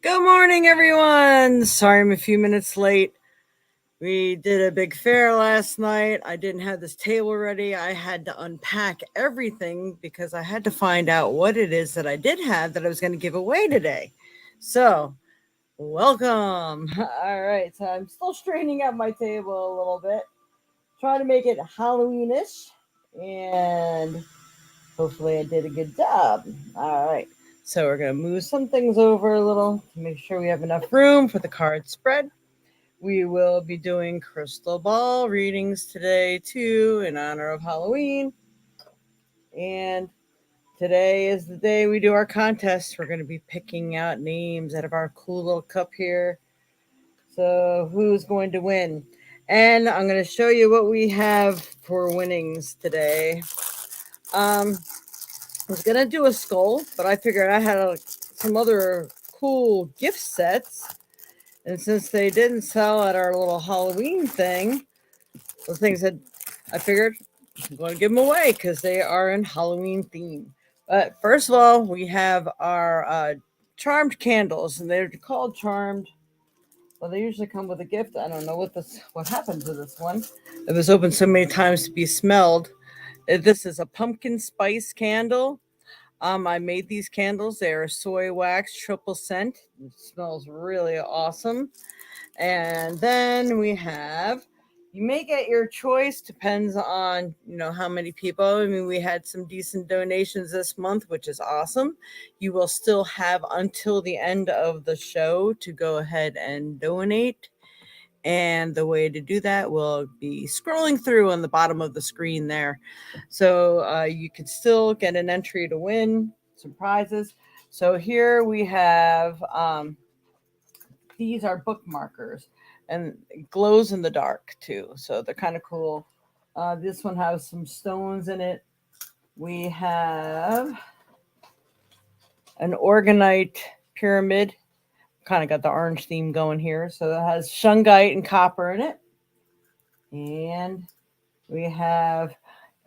Good morning, everyone. Sorry I'm a few minutes late. We did a big fair last night. I didn't have this table ready. I had to unpack everything because I had to find out what it is that I did have that I was going to give away today. So, welcome. All right. So, I'm still straightening out my table a little bit, trying to make it Halloweenish, and hopefully I did a good job. All right. So we're going to move some things over a little to make sure we have enough room for the card spread. We will be doing crystal ball readings today, too, in honor of Halloween. And today is the day we do our contest. We're going to be picking out names out of our cool little cup here. So who's going to win? And I'm going to show you what we have for winnings today. I was gonna do a skull, but I figured I had some other cool gift sets, and since they didn't sell at our little Halloween thing, the things that I figured I'm going to give them away because they are in Halloween theme. But first of all, we have our charmed candles, and they're called charmed. Well, they usually come with a gift. I don't know what happened to this one. It was opened so many times to be smelled. This is a pumpkin spice candle. I made these candles. They are soy wax triple scent. It smells really awesome. And then we have, you may get your choice, depends on, how many people. I mean, we had some decent donations this month, which is awesome. You will still have until the end of the show to go ahead and donate. And the way to do that will be scrolling through on the bottom of the screen there. So you can still get an entry to win some prizes. So here we have, these are bookmarkers, and it glows in the dark too. So they're kind of cool. This one has some stones in it. We have an organite pyramid. Kind of got the orange theme going here. So it has shungite and copper in it. And we have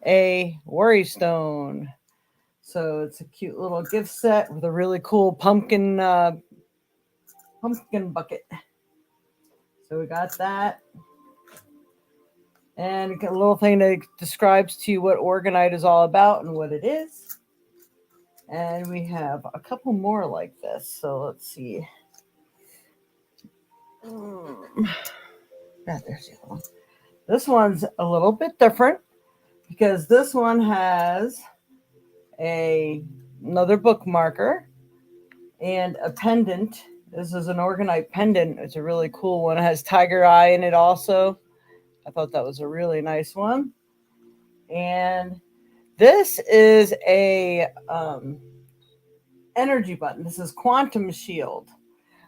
a worry stone. So it's a cute little gift set with a really cool pumpkin bucket. So we got that. And a little thing that describes to you what Organite is all about and what it is. And we have a couple more like this. So let's see. Yeah, there's the other one. This one's a little bit different because this one has another bookmarker and a pendant. This is an Organite pendant. It's a really cool one. It has tiger eye in it also. I thought that was a really nice one. And this is a energy button. This is Quantum Shield.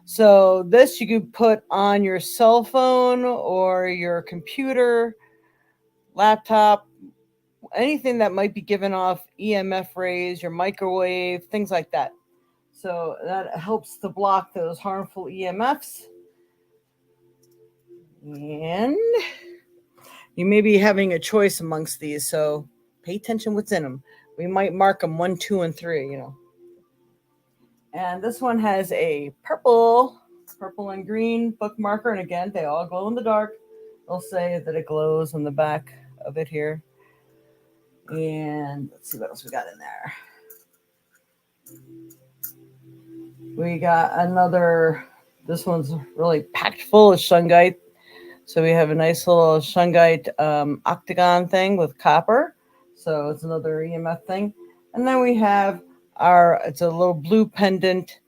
So this you could put on your cell phone or your computer, laptop, anything that might be giving off EMF rays, your microwave, things like that. So that helps to block those harmful EMFs. And you may be having a choice amongst these, so pay attention what's in them. We might mark them 1, 2, and 3, And this one has a purple and green bookmarker, and again, they all glow in the dark. They'll say that it glows on the back of it here. And let's see what else we got in there. We got another, this one's really packed full of shungite. So we have a nice little shungite octagon thing with copper. So it's another EMF thing. And then we have it's a little blue pendant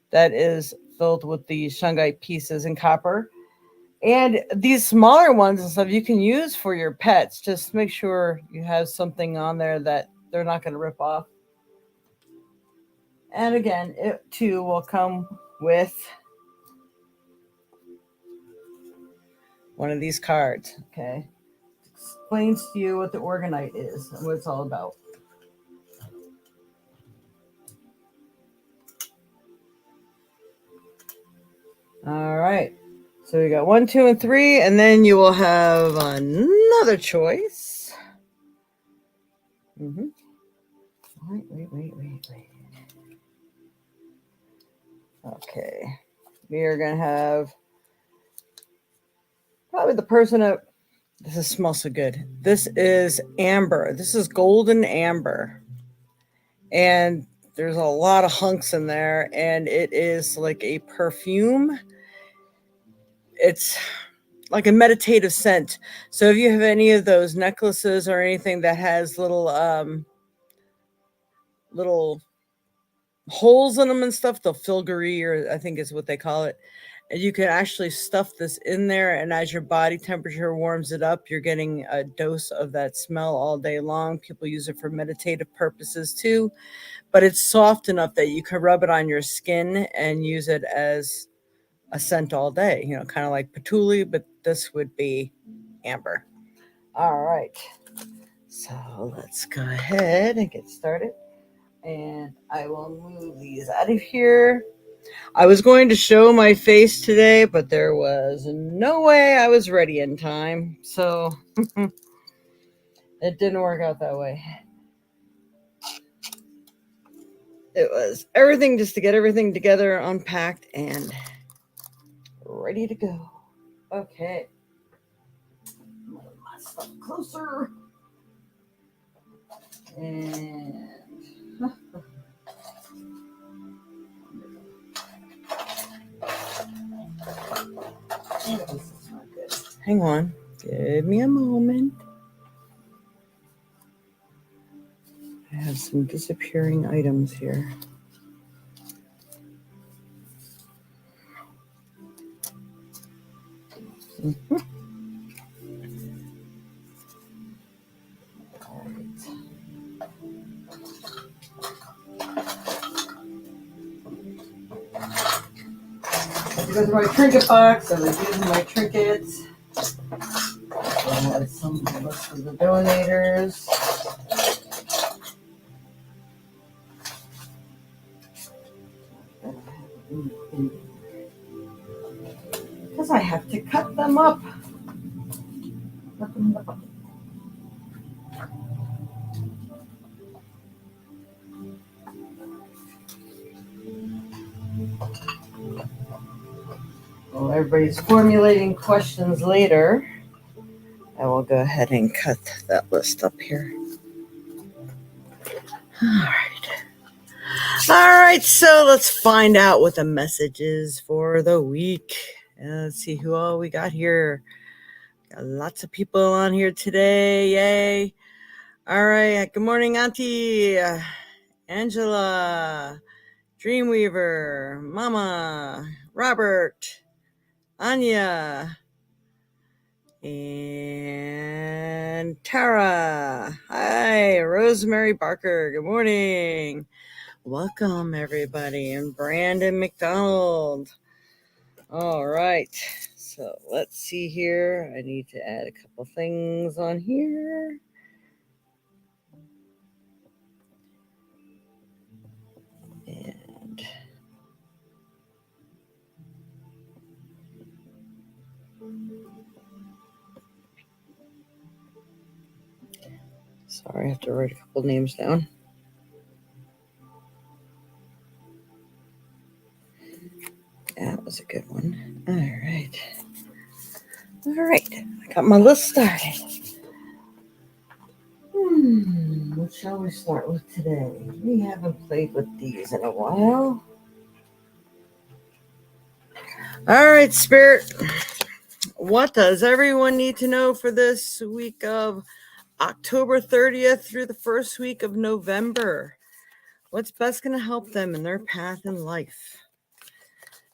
that is filled with the shungite pieces and copper. And these smaller ones and stuff you can use for your pets. Just make sure you have something on there that they're not going to rip off. And again, it too will come with one of these cards. Okay. It explains to you what the Organite is and what it's all about. All right. So we got 1, 2, and 3, and then you will have another choice. Mm-hmm. Wait. Okay. We are going to have probably the person that, this smells so good. This is amber. This is golden amber. And there's a lot of hunks in there, and it is like a perfume. It's like a meditative scent. So if you have any of those necklaces or anything that has little holes in them and stuff, the filigree, or I think is what they call it, and you can actually stuff this in there, and as your body temperature warms it up, you're getting a dose of that smell all day long. People use it for meditative purposes too, but it's soft enough that you can rub it on your skin and use it as a scent all day, you know, kind of like patchouli, but this would be amber. All right, so let's go ahead and get started, and I will move these out of here. I was going to show my face today, but there was no way I was ready in time, so it didn't work out that way. It was everything just to get everything together, unpacked, and ready to go. Okay. Move my stuff closer. And this is not good. Hang on. Give me a moment. I have some disappearing items here. Mm-hmm. All right. I have to go through my trinket box. I was using my trinkets. I had some list of the donators. Because I have to cut them up. While everybody's formulating questions later, I will go ahead and cut that list up here. All right, so let's find out what the message is for the week. Let's see who all we got here. Got lots of people on here today. Yay. All right. Good morning, Auntie Angela, Dreamweaver, Mama, Robert, Anya, and Tara. Hi, Rosemary Barker. Good morning. Welcome, everybody. And Brandon McDonald. All right. So let's see here. I need to add a couple things on here. And sorry, I have to write a couple names down. That was a good one. All right. All right. I got my list started. What shall we start with today? We haven't played with these in a while. All right, Spirit. What does everyone need to know for this week of October 30th through the first week of November? What's best going to help them in their path in life?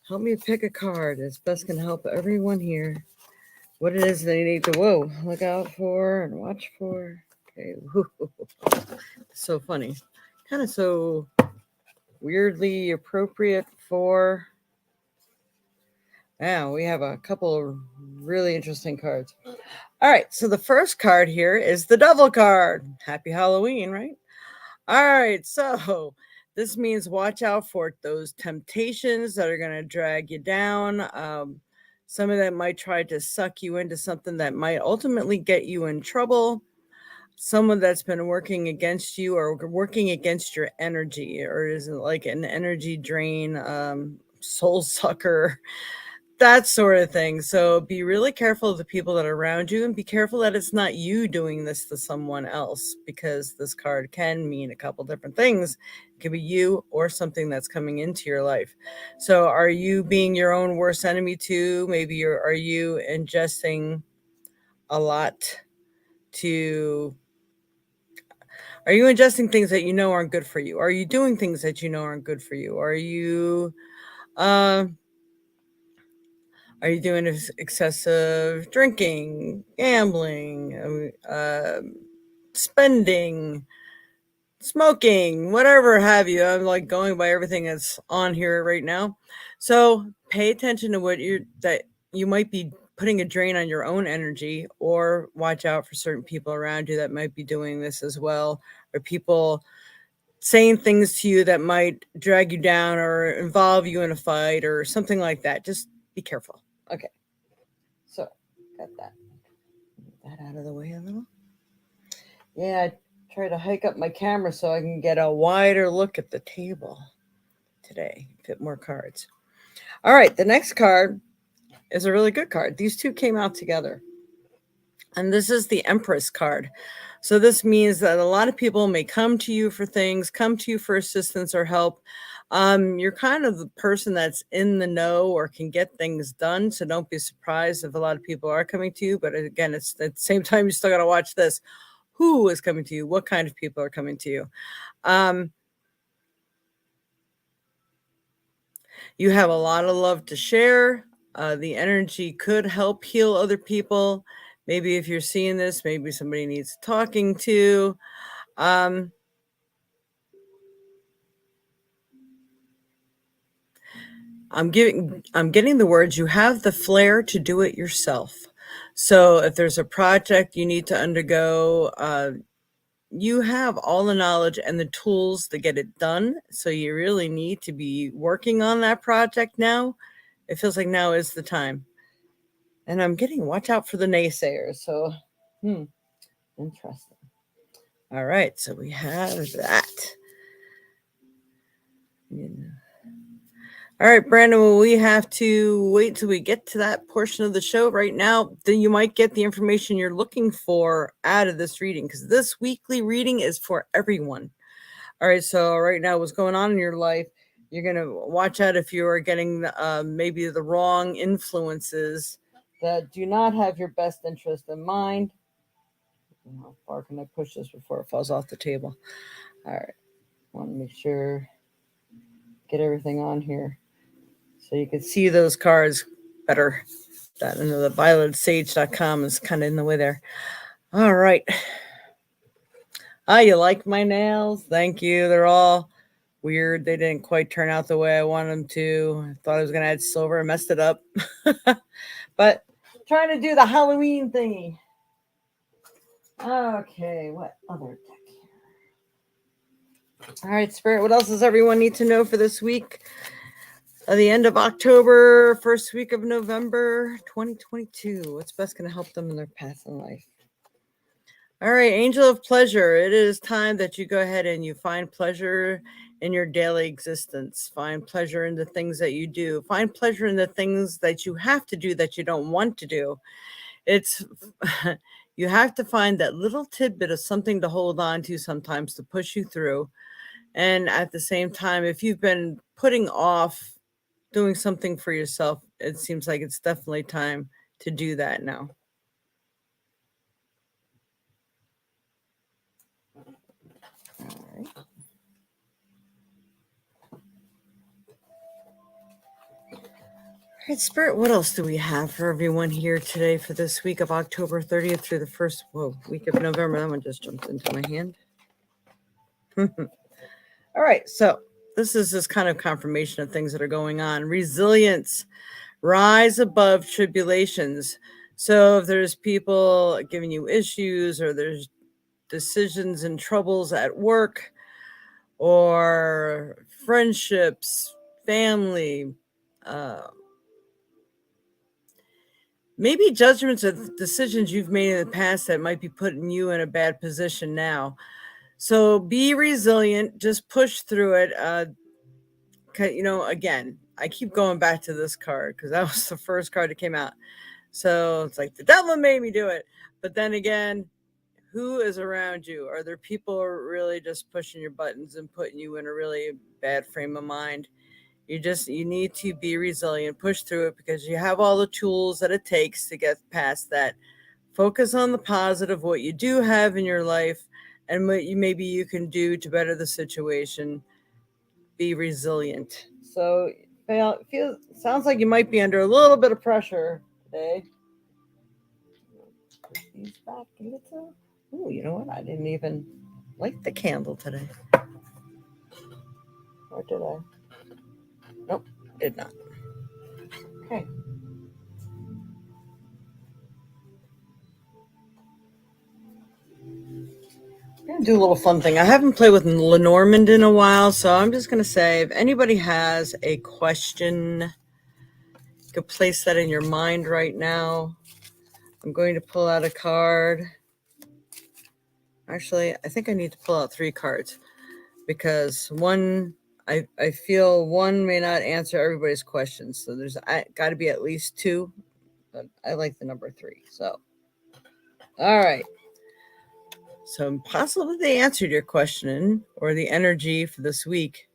Help me pick a card that's best going to help everyone here. What it is they need to, look out for and watch for. Okay. So funny. Kind of so weirdly appropriate for. Now we have a couple of really interesting cards. All right. So the first card here is the Devil card. Happy Halloween, right? All right. So this means watch out for those temptations that are going to drag you down. Some of them might try to suck you into something that might ultimately get you in trouble. Someone that's been working against you or working against your energy, or is it like an energy drain soul sucker, that sort of thing. So be really careful of the people that are around you, and be careful that it's not you doing this to someone else, because this card can mean a couple different things. It could be you or something that's coming into your life. So are you being your own worst enemy too? Maybe are you ingesting a lot to are you ingesting things that you know aren't good for you? Are you doing things that you know aren't good for you? Uh, are you doing excessive drinking, gambling, spending, smoking, whatever have you? I'm like going by everything that's on here right now. So pay attention to that you might be putting a drain on your own energy, or watch out for certain people around you that might be doing this as well, or people saying things to you that might drag you down or involve you in a fight or something like that. Just be careful. Okay. So, got that. Get that out of the way a little. Yeah, I try to hike up my camera so I can get a wider look at the table today, fit more cards. All right, the next card is a really good card. These two came out together. And this is the Empress card. So this means that a lot of people may come to you for things, come to you for assistance or help. You're kind of the person that's in the know or can get things done. So don't be surprised if a lot of people are coming to you. But again, it's at the same time, you still got to watch this. Who is coming to you? What kind of people are coming to you? You have a lot of love to share. The energy could help heal other people. Maybe if you're seeing this, maybe somebody needs talking to. I'm getting the words, you have the flair to do it yourself. So if there's a project you need to undergo, you have all the knowledge and the tools to get it done. So you really need to be working on that project now. It feels like now is the time. And I'm getting watch out for the naysayers. So, interesting. All right, so we have that. All right, Brandon, well, we have to wait till we get to that portion of the show. Right now, then you might get the information you're looking for out of this reading, because this weekly reading is for everyone. All right, so right now, what's going on in your life, you're going to watch out if you are getting maybe the wrong influences that do not have your best interest in mind. How far can I push this before it falls off the table? All right, want to make sure, get everything on here so you can see those cards better. That the violetsage.com is kind of in the way there. All right. You like my nails? Thank you. They're all weird. They didn't quite turn out the way I wanted them to. I thought I was going to add silver. I messed it up. But trying to do the Halloween thingy. Okay, what other deck here? All right, Spirit, what else does everyone need to know for this week? The end of October, first week of November 2022. What's best going to help them in their path in life? All right, Angel of Pleasure. It is time that you go ahead and you find pleasure in your daily existence. Find pleasure in the things that you do. Find pleasure in the things that you have to do that you don't want to do. It's you have to find that little tidbit of something to hold on to sometimes to push you through. And at the same time, if you've been putting off doing something for yourself, it seems like it's definitely time to do that now. All right. All right, Spirit, what else do we have for everyone here today for this week of October 30th through the first week of November? That one just jumped into my hand. All right, so this is this kind of confirmation of things that are going on. Resilience, rise above tribulations. So if there's people giving you issues, or there's decisions and troubles at work, or friendships, family, maybe judgments of decisions you've made in the past that might be putting you in a bad position now. So be resilient, just push through it. Again, I keep going back to this card because that was the first card that came out. So it's like the devil made me do it. But then again, who is around you? Are there people really just pushing your buttons and putting you in a really bad frame of mind? You need to be resilient, push through it because you have all the tools that it takes to get past that. Focus on the positive, what you do have in your life, and what maybe you can do to better the situation. Be resilient. So, sounds like you might be under a little bit of pressure today. Put these back a little. Oh, you know what? I didn't even light the candle today. Or did I? Nope, did not. Okay. I'm going to do a little fun thing. I haven't played with Lenormand in a while, so I'm just going to say if anybody has a question, you could place that in your mind right now. I'm going to pull out a card. Actually, I think I need to pull out 3 cards because one, I feel one may not answer everybody's questions. So there's got to be at least 2, but I like the number 3. So, all right. So possibly they answered your question or the energy for this week.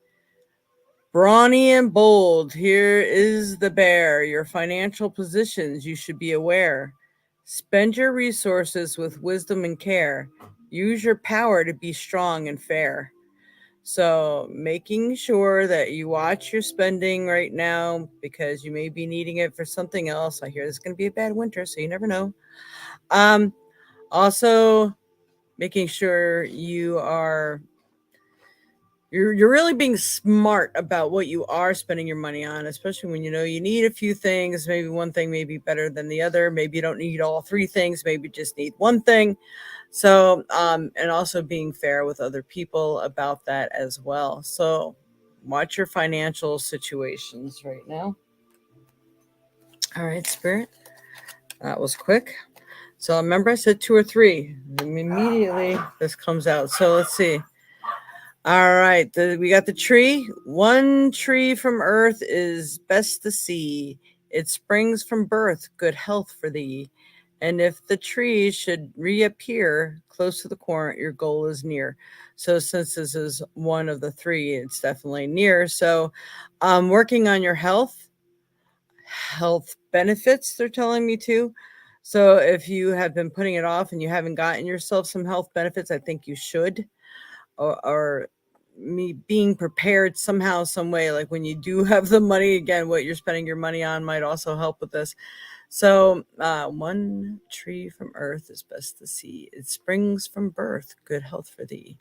Brawny and bold, here is the bear. Your financial positions, you should be aware. Spend your resources with wisdom and care. Use your power to be strong and fair. So making sure that you watch your spending right now because you may be needing it for something else. I hear this is going to be a bad winter, so you never know. Also making sure you're really being smart about what you are spending your money on, especially when you know you need a few things. Maybe one thing may be better than the other. Maybe you don't need all 3 things. Maybe you just need one thing. So, and also being fair with other people about that as well. So watch your financial situations right now. All right, Spirit. That was quick. So remember I said 2 or 3. Immediately this comes out. So let's see. All right, we got the tree. One tree from earth is best to see. It springs from birth, good health for thee. And if the tree should reappear close to the corner, your goal is near. So since this is one of the 3, it's definitely near. So working on your health benefits, they're telling me too. So if you have been putting it off and you haven't gotten yourself some health benefits, I think you should. Or me being prepared somehow, some way, like when you do have the money, again, what you're spending your money on might also help with this. So one tree from earth is best to see. It springs from birth, good health for thee.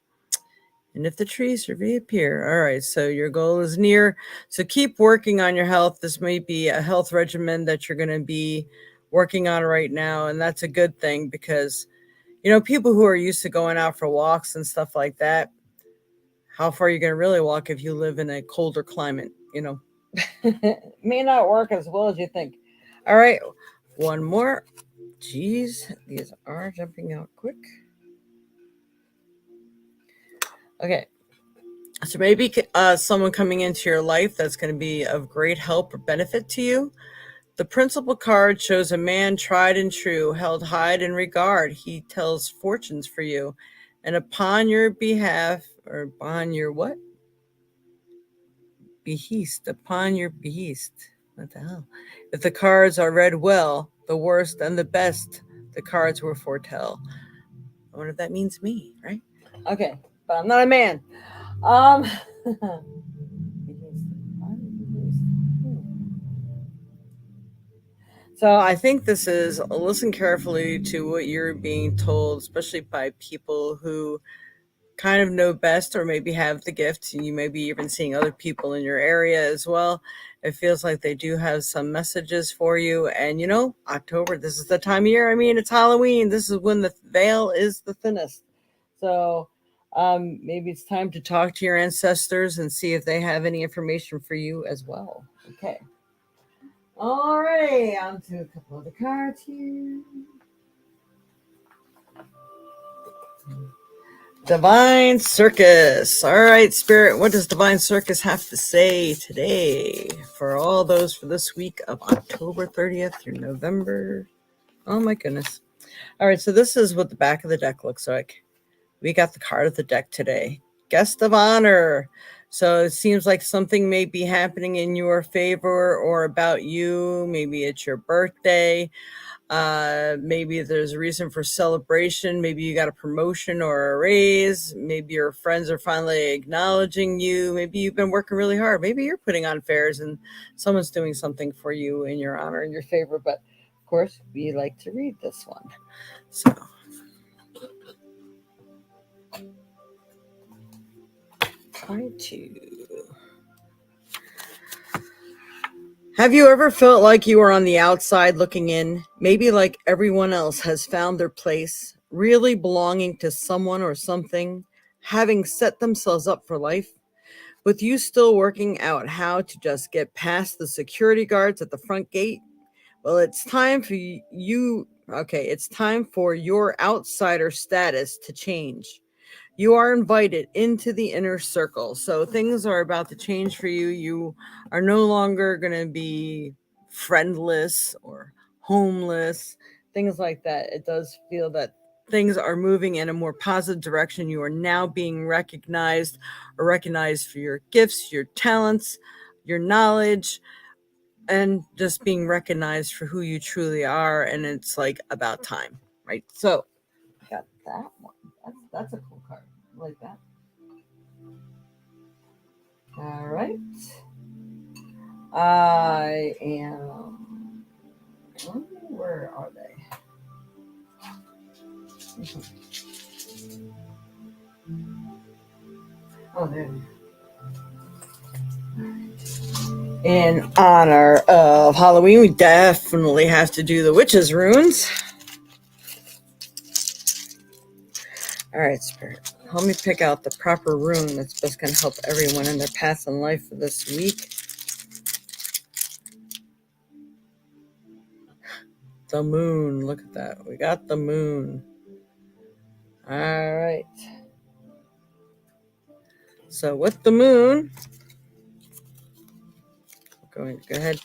And if the trees should reappear, all right, so your goal is near. So keep working on your health. This may be a health regimen that you're going to be working on right now. And that's a good thing because, people who are used to going out for walks and stuff like that, how far are you going to really walk if you live in a colder climate? It may not work as well as you think. All right, one more. Geez, these are jumping out quick. Okay, so maybe someone coming into your life that's going to be of great help or benefit to you. The principal card shows a man tried and true, held high in regard. He tells fortunes for you. And upon your behalf, or upon your what? Behest, upon your behest. What the hell? If the cards are read well, the worst and the best, the cards will foretell. I wonder if that means me, right? Okay, but I'm not a man. So I think this is listen carefully to what you're being told, especially by people who kind of know best or maybe have the gift. You may be even seeing other people in your area as well. It feels like they do have some messages for you. And October, this is the time of year. I mean, it's Halloween. This is when the veil is the thinnest. So maybe it's time to talk to your ancestors and see if they have any information for you as well. Okay. All right, on to a couple of the cards here. Divine Circus. All right, Spirit, what does Divine Circus have to say today for all those for this week of October 30th through November? Oh, my goodness. All right, so this is what the back of the deck looks like. We got the card of the deck today. Guest of honor. So it seems like something may be happening in your favor or about you. Maybe it's your birthday. Maybe there's a reason for celebration. Maybe you got a promotion or a raise. Maybe your friends are finally acknowledging you. Maybe you've been working really hard. Maybe you're putting on fairs and someone's doing something for you in your honor, in your favor. But of course, we like to read this one. So try to. Have you ever felt like you were on the outside looking in? Maybe like everyone else has found their place, really belonging to someone or something, having set themselves up for life, with you still working out how to just get past the security guards at the front gate? Well, it's time for it's time for your outsider status to change. You are invited into the inner circle. So things are about to change for you. You are no longer going to be friendless or homeless, things like that. It does feel that things are moving in a more positive direction. You are now being recognized for your gifts, your talents, your knowledge, and just being recognized for who you truly are. And it's like about time, right? So got that one. That's a cool card. I like that. All right. I am. Where are they? Oh, there. In honor of Halloween, we definitely have to do the witches' runes. All right, Spirit, help me pick out the proper rune that's best going to help everyone in their path in life for this week. The moon. Look at that. We got the moon. All right. So with the moon, going to go ahead.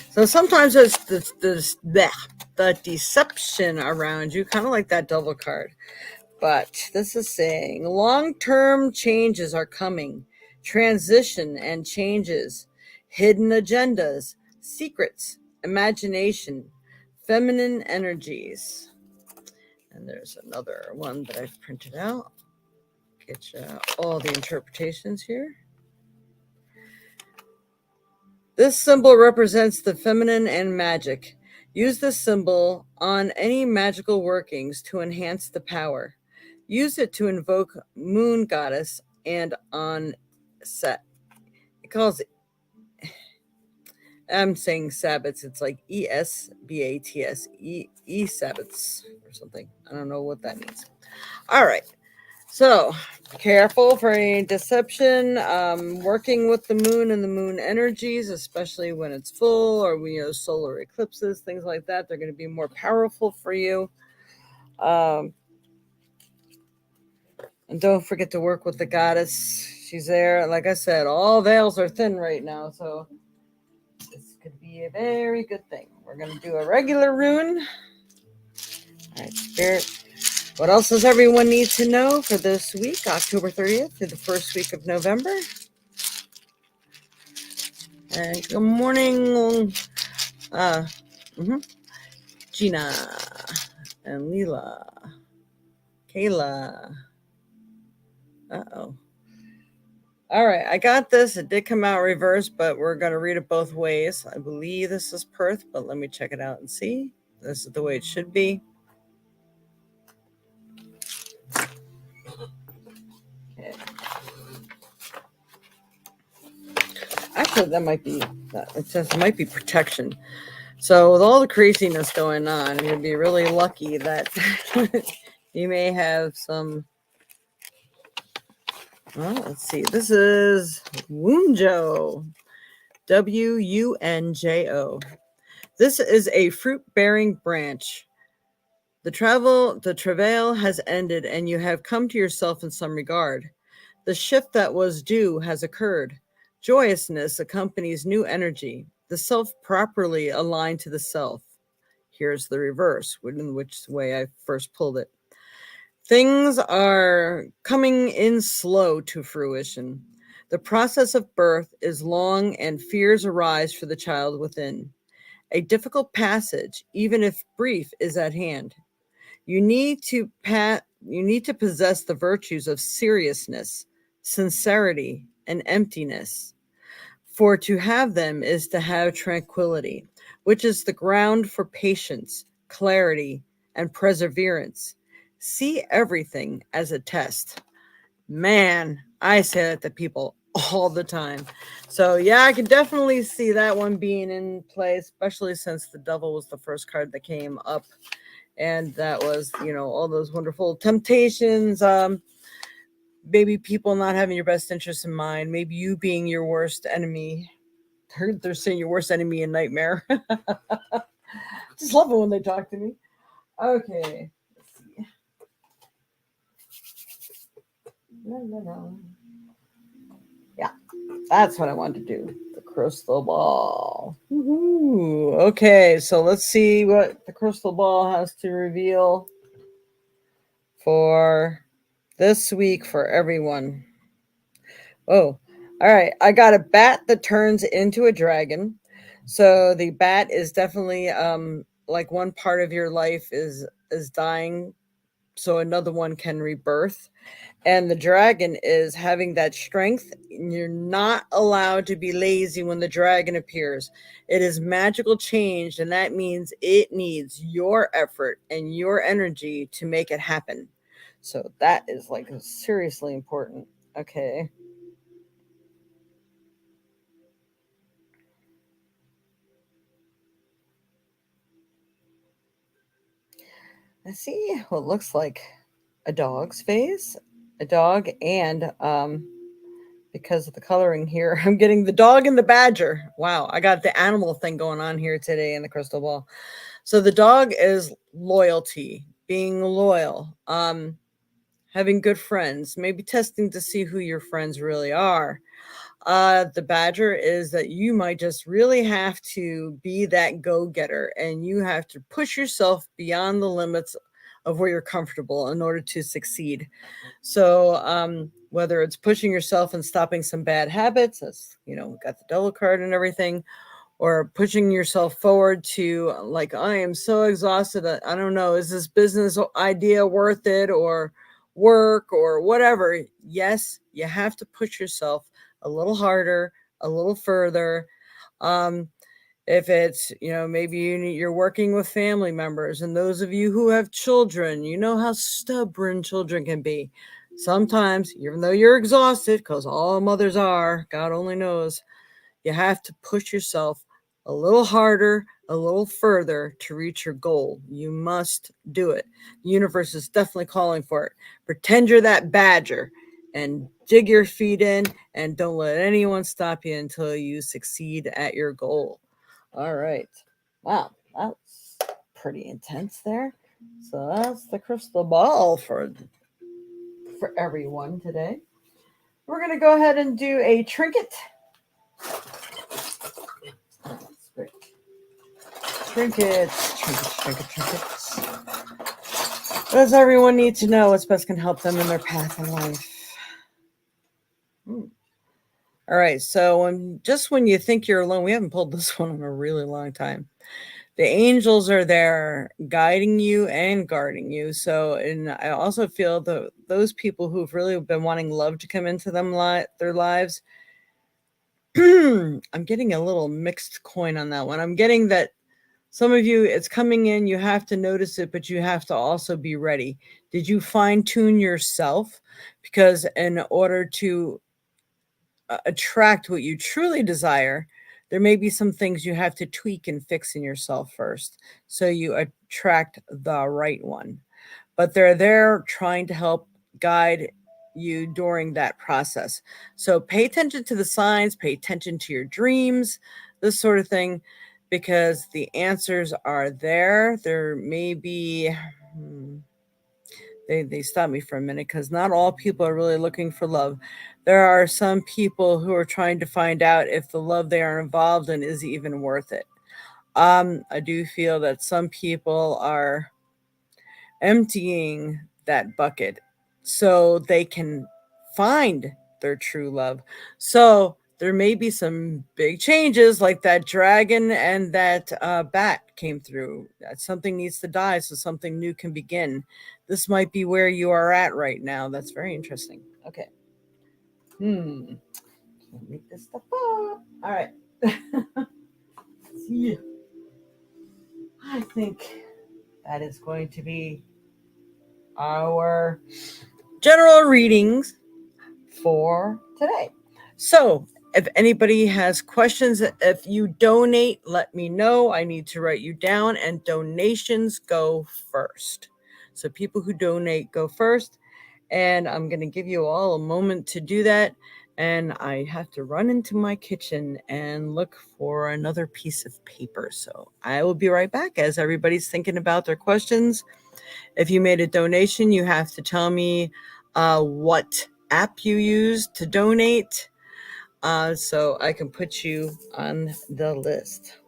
So sometimes it's the deception around you, kind of like that double card. But this is saying long-term changes are coming, transition and changes, hidden agendas, secrets, imagination, feminine energies. And there's another one that I've printed out. Get you all the interpretations here. This symbol represents the feminine and magic. Use this symbol on any magical workings to enhance the power. Use it to invoke Moon Goddess and on set. It calls it, I'm saying Sabbats. It's like ESBATS, Sabbats or something. I don't know what that means. All right. So careful for any deception, working with the moon and the moon energies, especially when it's full or solar eclipses, things like that. They're going to be more powerful for you. And don't forget to work with the goddess. She's there. Like I said, all veils are thin right now. So this could be a very good thing. We're going to do a regular rune. All right, Spirit. What else does everyone need to know for this week, October 30th through the first week of November? And good morning, Gina and Leela, Kayla. Uh-oh. All right, I got this. It did come out reversed, but we're going to read it both ways. I believe this is Perth, but let me check it out and see. This is the way it should be. Okay. Actually, that might be, it says it might be protection. So with all the craziness going on, you'd be really lucky that you may have some. Well, let's see. This is Wunjo, Wunjo. This is a fruit-bearing branch. The travail has ended, and you have come to yourself in some regard. The shift that was due has occurred. Joyousness accompanies new energy, the self properly aligned to the self. Here's the reverse, in which way I first pulled it. Things are coming in slow to fruition. The process of birth is long, and fears arise for the child within. A difficult passage, even if brief, is at hand. You need to possess the virtues of seriousness, sincerity, and emptiness. For to have them is to have tranquility, which is the ground for patience, clarity, and perseverance. See everything as a test. Man, I say that to people all the time. So yeah, I can definitely see that one being in play, especially since the devil was the first card that came up. And that was, all those wonderful temptations, maybe people not having your best interests in mind, maybe you being your worst enemy. They're saying your worst enemy in nightmare. Just love it when they talk to me. Okay, let's see. La, la, la. Yeah, that's what I wanted to do. The crystal ball. Woo-hoo. Okay, so let's see what the crystal ball has to reveal for this week for everyone. Oh, all right. I got a bat that turns into a dragon. So the bat is definitely like one part of your life is dying so another one can rebirth. And the dragon is having that strength. You're not allowed to be lazy when the dragon appears. It is magical change, and that means it needs your effort and your energy to make it happen. So that is like seriously important. Okay. I see what looks like a dog's face, a dog, and because of the coloring here, I'm getting the dog and the badger. Wow, I got the animal thing going on here today in the crystal ball. So the dog is loyalty, being loyal, having good friends, maybe testing to see who your friends really are. The badger is that you might just really have to be that go getter and you have to push yourself beyond the limits of where you're comfortable in order to succeed. So, whether it's pushing yourself and stopping some bad habits, as we got the devil card and everything, or pushing yourself forward to like, I am so exhausted. I don't know, is this business idea worth it or work or whatever? Yes, you have to push yourself a little harder, a little further. Um, if it's, maybe you're working with family members, and those of you who have children, you know how stubborn children can be. Sometimes, even though you're exhausted, because all mothers are, God only knows, you have to push yourself a little harder, a little further to reach your goal. You must do it. The universe is definitely calling for it. Pretend you're that badger and dig your feet in, and don't let anyone stop you until you succeed at your goal. All right. Wow, that's pretty intense there. So that's the crystal ball for everyone today. We're going to go ahead and do a trinket. Trinkets. What does everyone need to know? What's best can help them in their path in life? All right, so when you think you're alone, we haven't pulled this one in a really long time. The angels are there guiding you and guarding you. So, and I also feel those people who've really been wanting love to come into their lives, I'm getting a little mixed coin on that one. I'm getting that some of you, it's coming in, you have to notice it, but you have to also be ready. Did you fine tune yourself? Because in order to attract what you truly desire, there may be some things you have to tweak and fix in yourself first so you attract the right one. But they're there trying to help guide you during that process. So pay attention to the signs, pay attention to your dreams, this sort of thing, because the answers are there. There may be They stopped me for a minute because not all people are really looking for love. There are some people who are trying to find out if the love they are involved in is even worth it. I do feel that some people are emptying that bucket so they can find their true love. So there may be some big changes, like that dragon and that bat came through. That something needs to die so something new can begin. This might be where you are at right now. That's very interesting. Okay. Can't make this stuff up. All right. See. I think that is going to be our general readings for today. So, if anybody has questions, if you donate, let me know. I need to write you down, and donations go first. So, people who donate go first, and I'm going to give you all a moment to do that. And I have to run into my kitchen and look for another piece of paper. So, I will be right back as everybody's thinking about their questions. If you made a donation, you have to tell me what app you use to donate so I can put you on the list.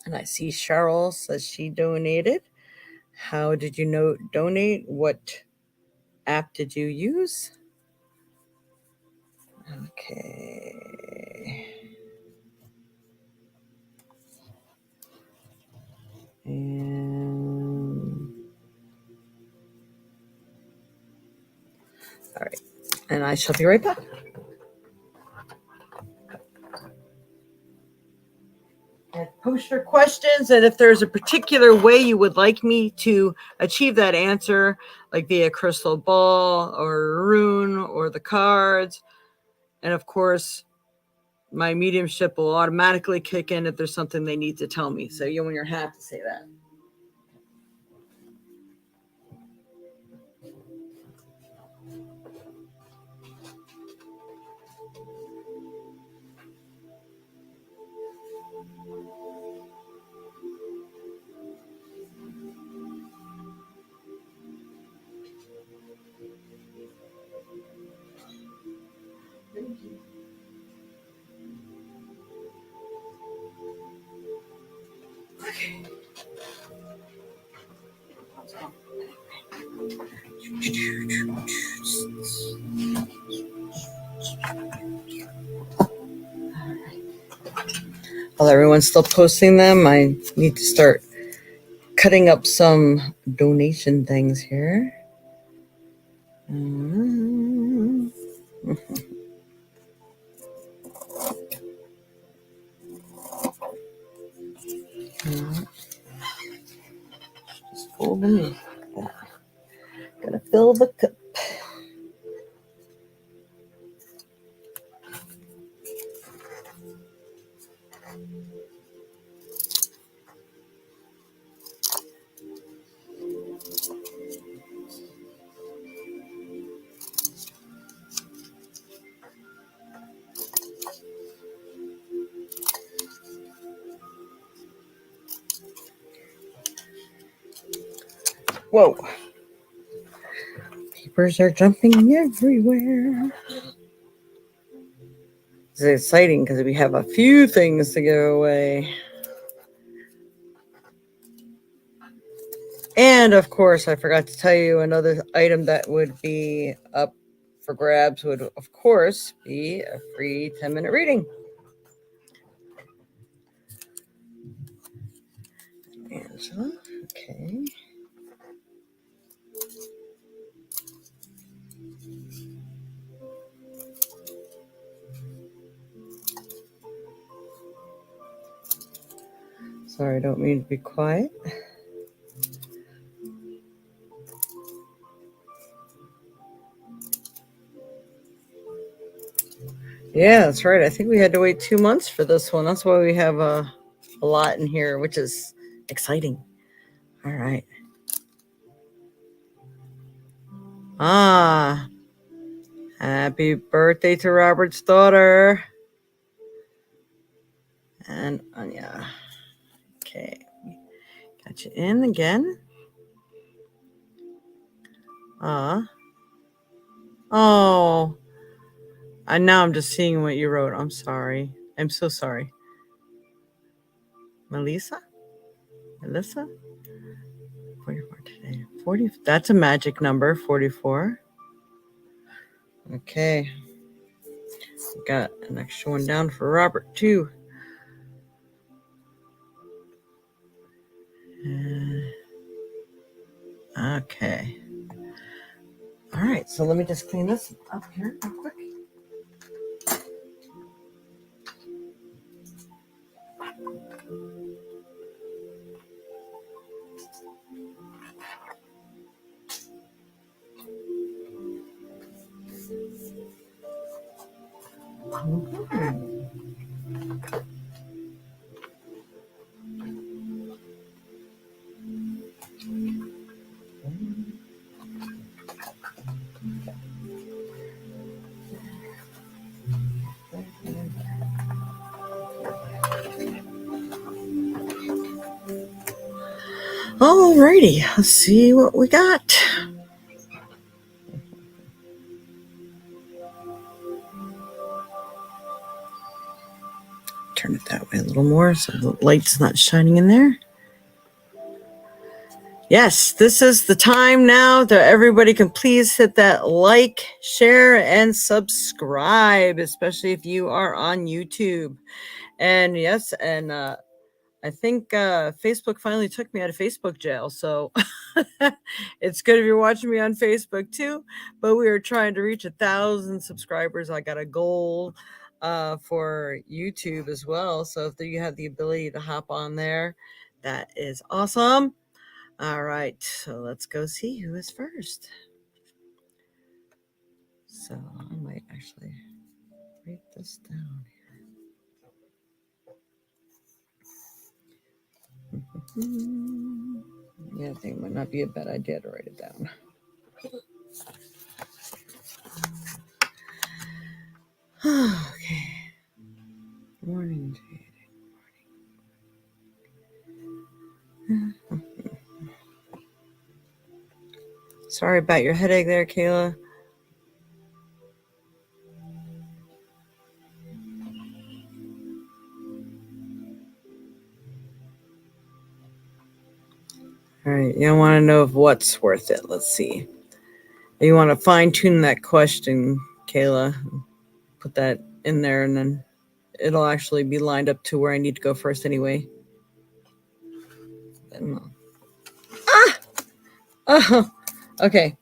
And I see Cheryl says she donated. How did you donate? What app did you use? Okay. And all right. And I shall be right back. And post your questions, and if there's a particular way you would like me to achieve that answer, like via crystal ball or rune or the cards, and of course my mediumship will automatically kick in if there's something they need to tell me. So you and your hat to say that. Thank you. Okay. While everyone's still posting them, I need to start cutting up some donation things here. Just fold them. Gotta fill the cup. Whoa. Papers are jumping everywhere. It's exciting because we have a few things to give away. And of course, I forgot to tell you another item that would be up for grabs would, of course, be a free 10-minute reading. Angela, okay. Sorry, I don't mean to be quiet. Yeah, that's right. I think we had to wait 2 months for this one. That's why we have a lot in here, which is exciting. All right. Happy birthday to Robert's daughter. And Anya. Okay. Got you in again. Oh. And now I'm just seeing what you wrote. I'm sorry. I'm so sorry. Melissa? 44 today. 40. That's a magic number, 44. Okay. Got an extra one down for Robert, too. Okay. All right. So let me just clean this up here real quick. Alrighty, let's see what we got. Turn it that way a little more so the light's not shining in there. Yes, this is the time now that everybody can please hit that like, share, and subscribe, especially if you are on YouTube. And yes, and I think Facebook finally took me out of Facebook jail. So it's good if you're watching me on Facebook too. But we are trying to reach 1,000 subscribers. I got a goal for YouTube as well. So if you have the ability to hop on there, that is awesome. All right, so let's go see who is first. So I might actually write this down here. Yeah, I think it might not be a bad idea to write it down. Okay. Good morning, Jade. Sorry about your headache there, Kayla. All right, you don't want to know if what's worth it. Let's see. You want to fine tune that question, Kayla. Put that in there, and then it'll actually be lined up to where I need to go first anyway. Oh, okay.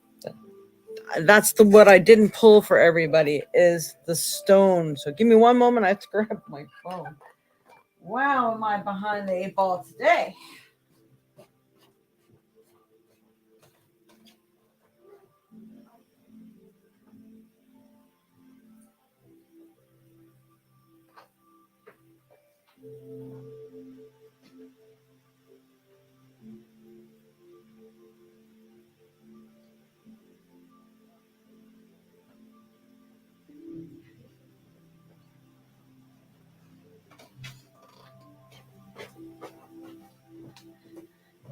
That's what I didn't pull for everybody is the stone. So give me one moment. I have to grab my phone. Wow, am I behind the 8 ball today?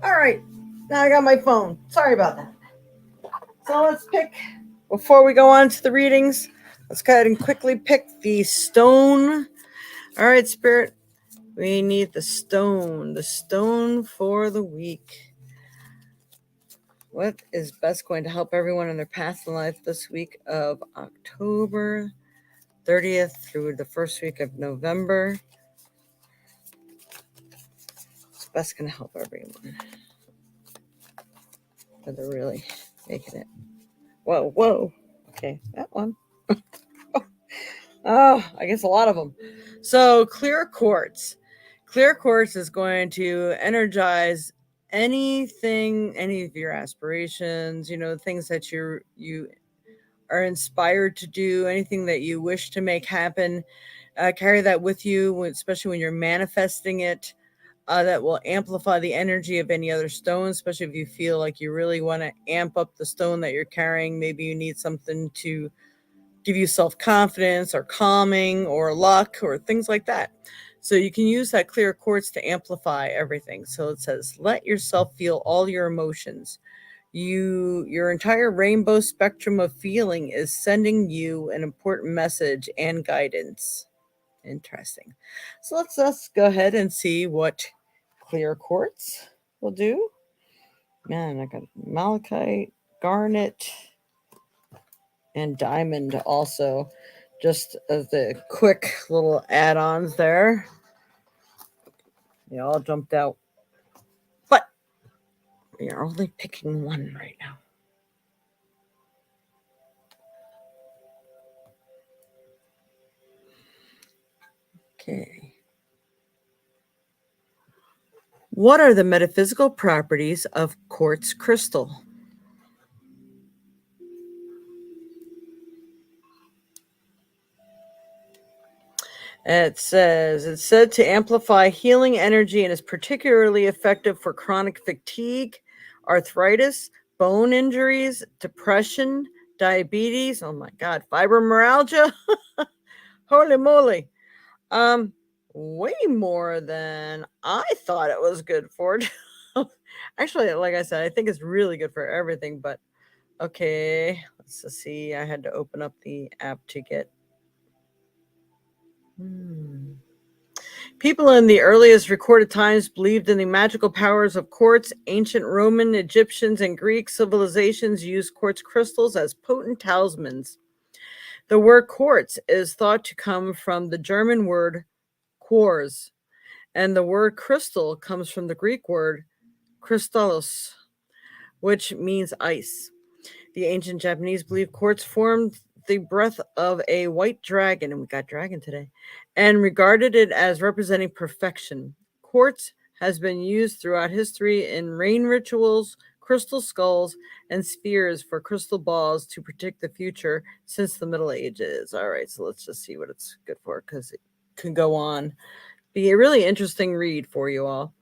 All right, now I got my phone. Sorry about that. So let's pick, before we go on to the readings, let's go ahead and quickly pick the stone. All right, Spirit, we need the stone for the week. What is best going to help everyone in their path in life this week of October 30th through the first week of November? It's best going to help everyone. But they're really making it. Whoa. Okay, that one. Oh, I guess a lot of them. So clear quartz. Clear quartz is going to energize anything, any of your aspirations, things that you are inspired to do, anything that you wish to make happen. Carry that with you, especially when you're manifesting it. That will amplify the energy of any other stone, especially if you feel like you really want to amp up the stone that you're carrying. Maybe you need something to give you self-confidence or calming or luck or things like that. So you can use that clear quartz to amplify everything. So it says, let yourself feel all your emotions. your entire rainbow spectrum of feeling is sending you an important message and guidance. Interesting. So let's go ahead and see what clear quartz will do. Man, I got malachite, garnet, and diamond also, just as the quick little add-ons there. They all jumped out, but we are only picking one right now. Okay. What are the metaphysical properties of quartz crystal? It says it's said to amplify healing energy and is particularly effective for chronic fatigue, arthritis, bone injuries, depression, diabetes. Oh my God, fibromyalgia. Holy moly. Um, Way more than I thought it was good for. Actually, like I said, I think it's really good for everything, but okay, let's just see. I had to open up the app to get. People in the earliest recorded times believed in the magical powers of quartz. Ancient Roman, Egyptians, and Greek civilizations used quartz crystals as potent talismans. The word quartz is thought to come from the German word quartz, and the word crystal comes from the Greek word krystallos, which means ice. The ancient Japanese believed quartz formed the breath of a white dragon, and we got dragon today, and regarded it as representing perfection. Quartz has been used throughout history in rain rituals, crystal skulls, and spheres for crystal balls to predict the future since the Middle Ages. All right, so let's just see what it's good for, because it can go on. Be a really interesting read for you all.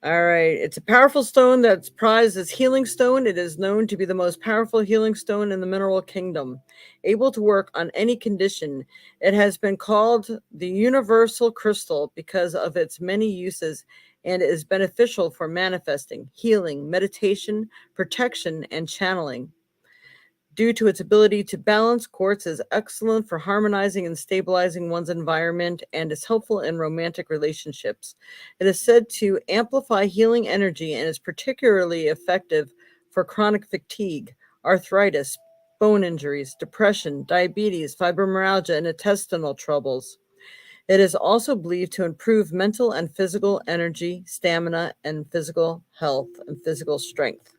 All right. It's a powerful stone that's prized as healing stone. It is known to be the most powerful healing stone in the mineral kingdom, able to work on any condition. It has been called the universal crystal because of its many uses and is beneficial for manifesting, healing, meditation, protection, and channeling. Due to its ability to balance, quartz is excellent for harmonizing and stabilizing one's environment and is helpful in romantic relationships. It is said to amplify healing energy and is particularly effective for chronic fatigue, arthritis, bone injuries, depression, diabetes, fibromyalgia, and intestinal troubles. It is also believed to improve mental and physical energy, stamina, and physical health and physical strength.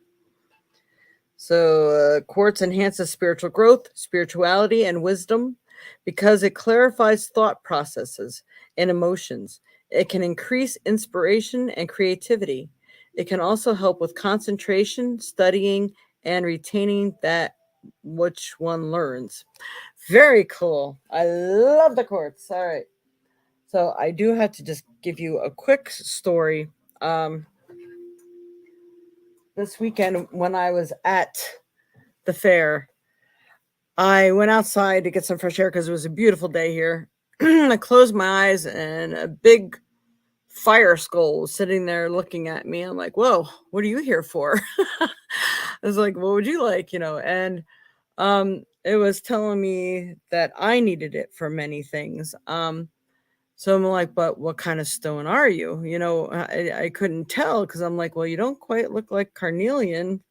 So, quartz enhances spiritual growth, spirituality, and wisdom because it clarifies thought processes and emotions. It can increase inspiration and creativity. It can also help with concentration, studying, and retaining that which one learns. Very cool. I love the quartz. All right. So, I do have to just give you a quick story. This weekend, when I was at the fair, I went outside to get some fresh air because it was a beautiful day here. I closed my eyes and a big fire skull was sitting there looking at me. I'm like, whoa, what are you here for? I was like, what would you like? And it was telling me that I needed it for many things. So I'm like, but what kind of stone are you? I couldn't tell because I'm like, well, you don't quite look like carnelian,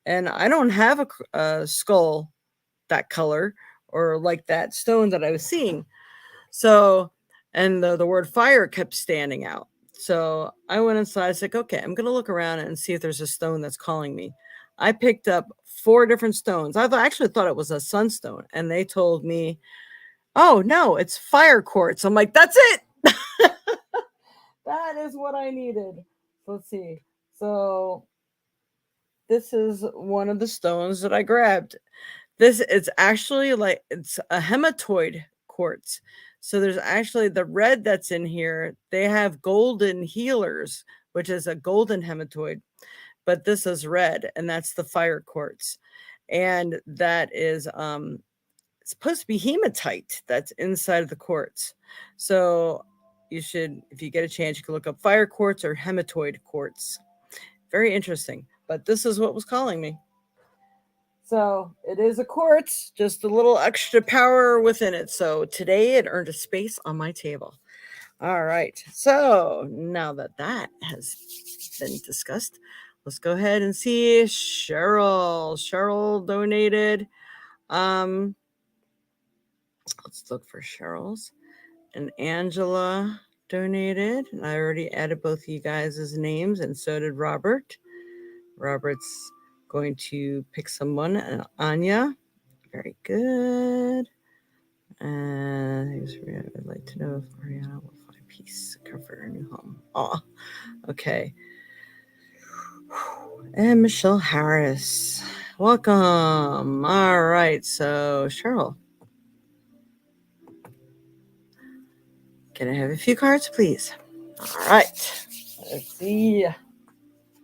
and I don't have a skull that color or like that stone that I was seeing. So, and the word fire kept standing out. So I went inside. I was like, okay, I'm going to look around and see if there's a stone that's calling me. I picked up 4 different stones. I actually thought it was a sunstone. And they told me, oh, no, it's fire quartz. I'm like, that's it. That is what I needed. Let's see. So this is one of the stones that I grabbed. This it's actually like it's a hematoid quartz. So there's actually the red that's in here. They have golden healers, which is a golden hematoid, but this is red, and that's the fire quartz. And that is supposed to be hematite that's inside of the quartz. So you should, if you get a chance, you can look up fire quartz or hematoid quartz. Very interesting. but this is what was calling me. So it is a quartz, just a little extra power within it. So today it earned a space on my table. All right. So now that that has been discussed, let's go ahead and see Cheryl. Cheryl donated. Let's look for Cheryl's. And Angela donated. And I already added both of you guys' names, and so did Robert. Robert's going to pick someone. And Anya. Very good. And I would like to know if Ariana will find peace, comfort her new home. Aw. Okay. And Michelle Harris. Welcome. All right. So, Cheryl. Can I have a few cards, please? All right. Let's see.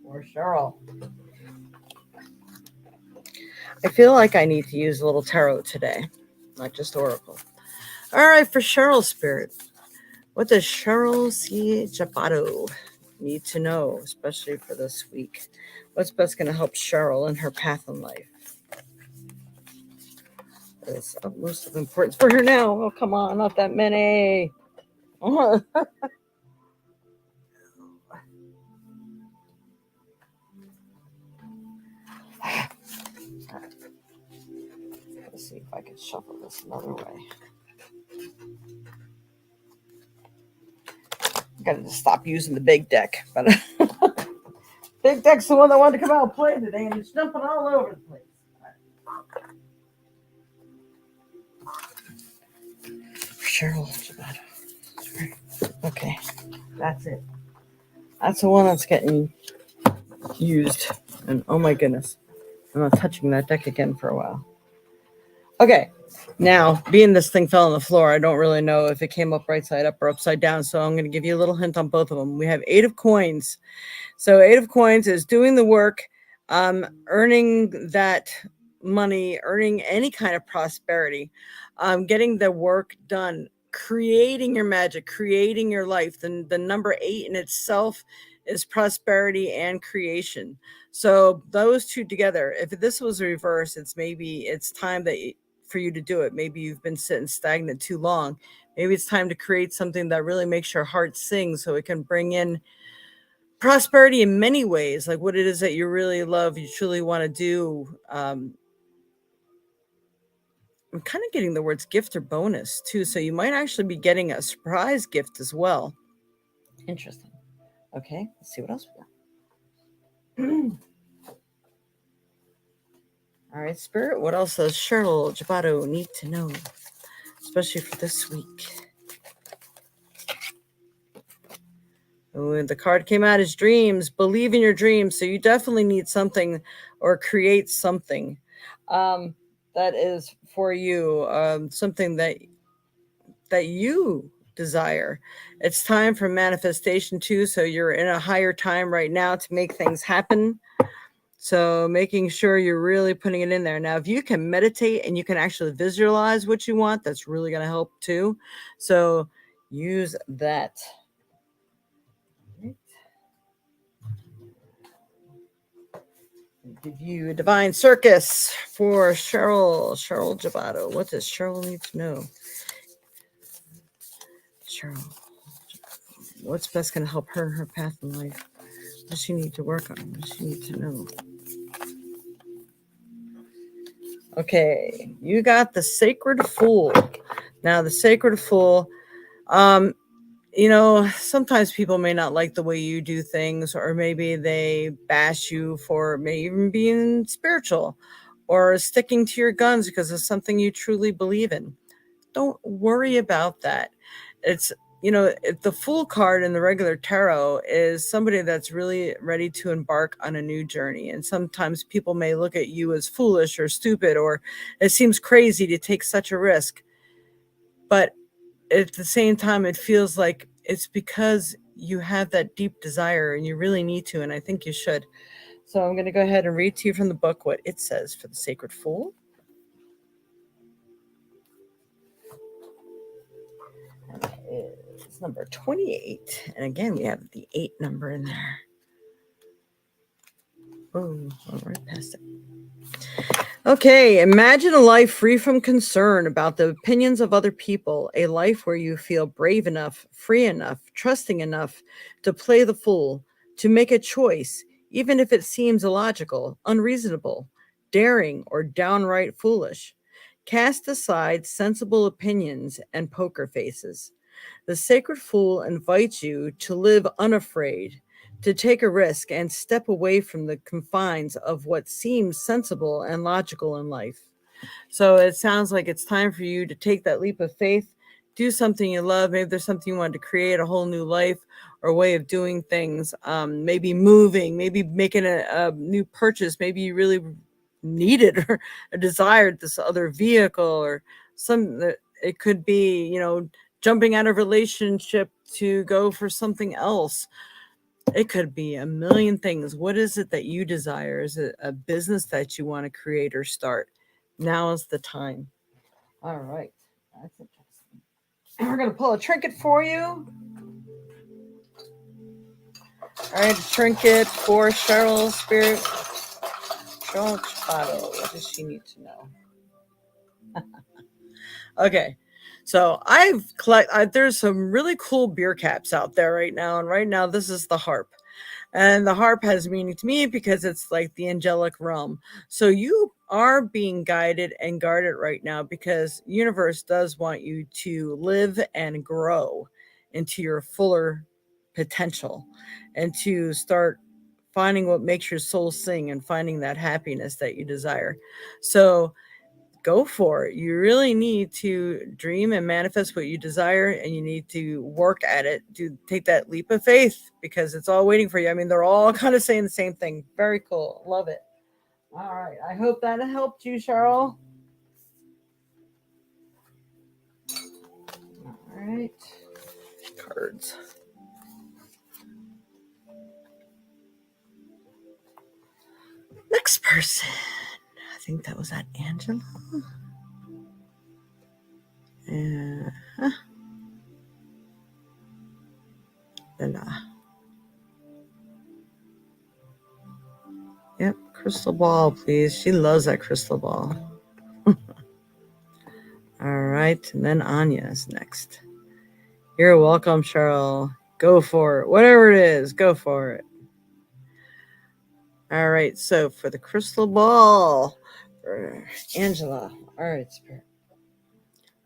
For Cheryl. I feel like I need to use a little tarot today, not just Oracle. All right. For Cheryl's spirit. What does Cheryl C. Jabato need to know, especially for this week? What's best going to help Cheryl in her path in life? It's of most of importance for her now. Oh, come on, not that many. Let's see if I can shuffle this another way. I got to stop using the big deck, but big deck's the one that wanted to come out and play today, and it's jumping all over the place. Cheryl Jabato. Okay, that's it. That's the one that's getting used. And oh my goodness, I'm not touching that deck again for a while. Okay, now being this thing fell on the floor, I don't really know if it came up right side up or upside down. So I'm going to give you a little hint on both of them. We have 8 of coins. So 8 of coins is doing the work, earning that money, earning any kind of prosperity, getting the work done, creating your magic, creating your life. Then the number 8 in itself is prosperity and creation. So those two together, if this was reverse, it's time for you to do it. Maybe you've been sitting stagnant too long. Maybe it's time to create something that really makes your heart sing, so it can bring in prosperity in many ways, like what it is that you really love, you truly want to do. I'm kind of getting the words gift or bonus too, so you might actually be getting a surprise gift as well. Interesting. Okay, let's see what else we got. All right, Spirit, what else does Cheryl Jabato need to know, especially for this week? Oh, the card came out as dreams. Believe in your dreams. So you definitely need something or create something that is for you, something that you desire. It's time for manifestation too. So you're in a higher time right now to make things happen. So making sure you're really putting it in there. Now, if you can meditate and you can actually visualize what you want, that's really going to help too. So use that. Give you a divine circus for Cheryl Jabato. What does Cheryl need to know? Cheryl, what's best going to help her in her path in life? What does she need to work on? What does she need to know? Okay, you got the Sacred Fool. Now, the Sacred Fool, sometimes people may not like the way you do things, or maybe they bash you for maybe even being spiritual or sticking to your guns because of something you truly believe in. Don't worry about that. It's, the Fool card in the regular tarot is somebody that's really ready to embark on a new journey. And sometimes people may look at you as foolish or stupid, or it seems crazy to take such a risk. But at the same time, it feels like it's because you have that deep desire and you really need to, and I think you should. So I'm going to go ahead and read to you from the book what it says for the Sacred Fool. And it's number 28. And again, we have the 8 number in there. Oh, all right, past it. Okay, imagine a life free from concern about the opinions of other people, a life where you feel brave enough, free enough, trusting enough to play the fool, to make a choice, even if it seems illogical, unreasonable, daring, or downright foolish. Cast aside sensible opinions and poker faces. The sacred fool invites you to live unafraid, to take a risk and step away from the confines of what seems sensible and logical in life. So it sounds like it's time for you to take that leap of faith, do something you love. Maybe there's something you want to create, a whole new life or way of doing things. Maybe moving, maybe making a new purchase. Maybe you really needed or desired this other vehicle or some. It could be, jumping out of relationship to go for something else. It could be a million things. What is it that you desire? Is it a business that you want to create or start? Now is the time. All right. That's interesting. And we're going to pull a trinket for you. All right, a trinket for Cheryl Spirit. Cheryl Chado. What does she need to know? Okay. So there's some really cool beer caps out there right now. And right now, this is the harp. And the harp has meaning to me because it's like the angelic realm. So you are being guided and guarded right now because universe does want you to live and grow into your fuller potential and to start finding what makes your soul sing and finding that happiness that you desire. So go for it. You really need to dream and manifest what you desire, and you need to work at it to take that leap of faith because it's all waiting for you. I mean, they're all kind of saying the same thing. Very cool. Love it. All right. I hope that helped you, Cheryl. All right. Cards. Next person. I think that was that Angela. Yeah. Yep, crystal ball, please. She loves that crystal ball. All right, and then Anya is next. You're welcome, Cheryl. Go for it. Whatever it is, go for it. All right, so for the crystal ball, for Angela. All right, Spirit.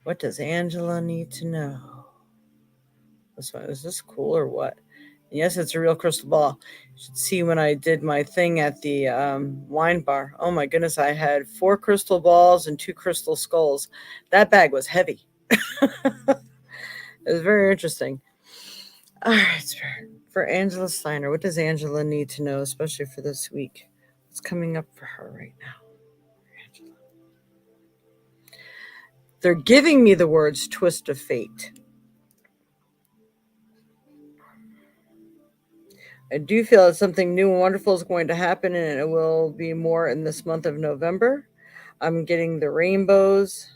What does Angela need to know? Is this cool or what? Yes, it's a real crystal ball. You should see when I did my thing at the wine bar. Oh my goodness, I had 4 crystal balls and 2 crystal skulls. That bag was heavy. It was very interesting. All right, for Angela Steiner, what does Angela need to know, especially for this week? What's coming up for her right now? Angela. They're giving me the words twist of fate. I do feel that something new and wonderful is going to happen, and it will be more in this month of November. I'm getting the rainbows.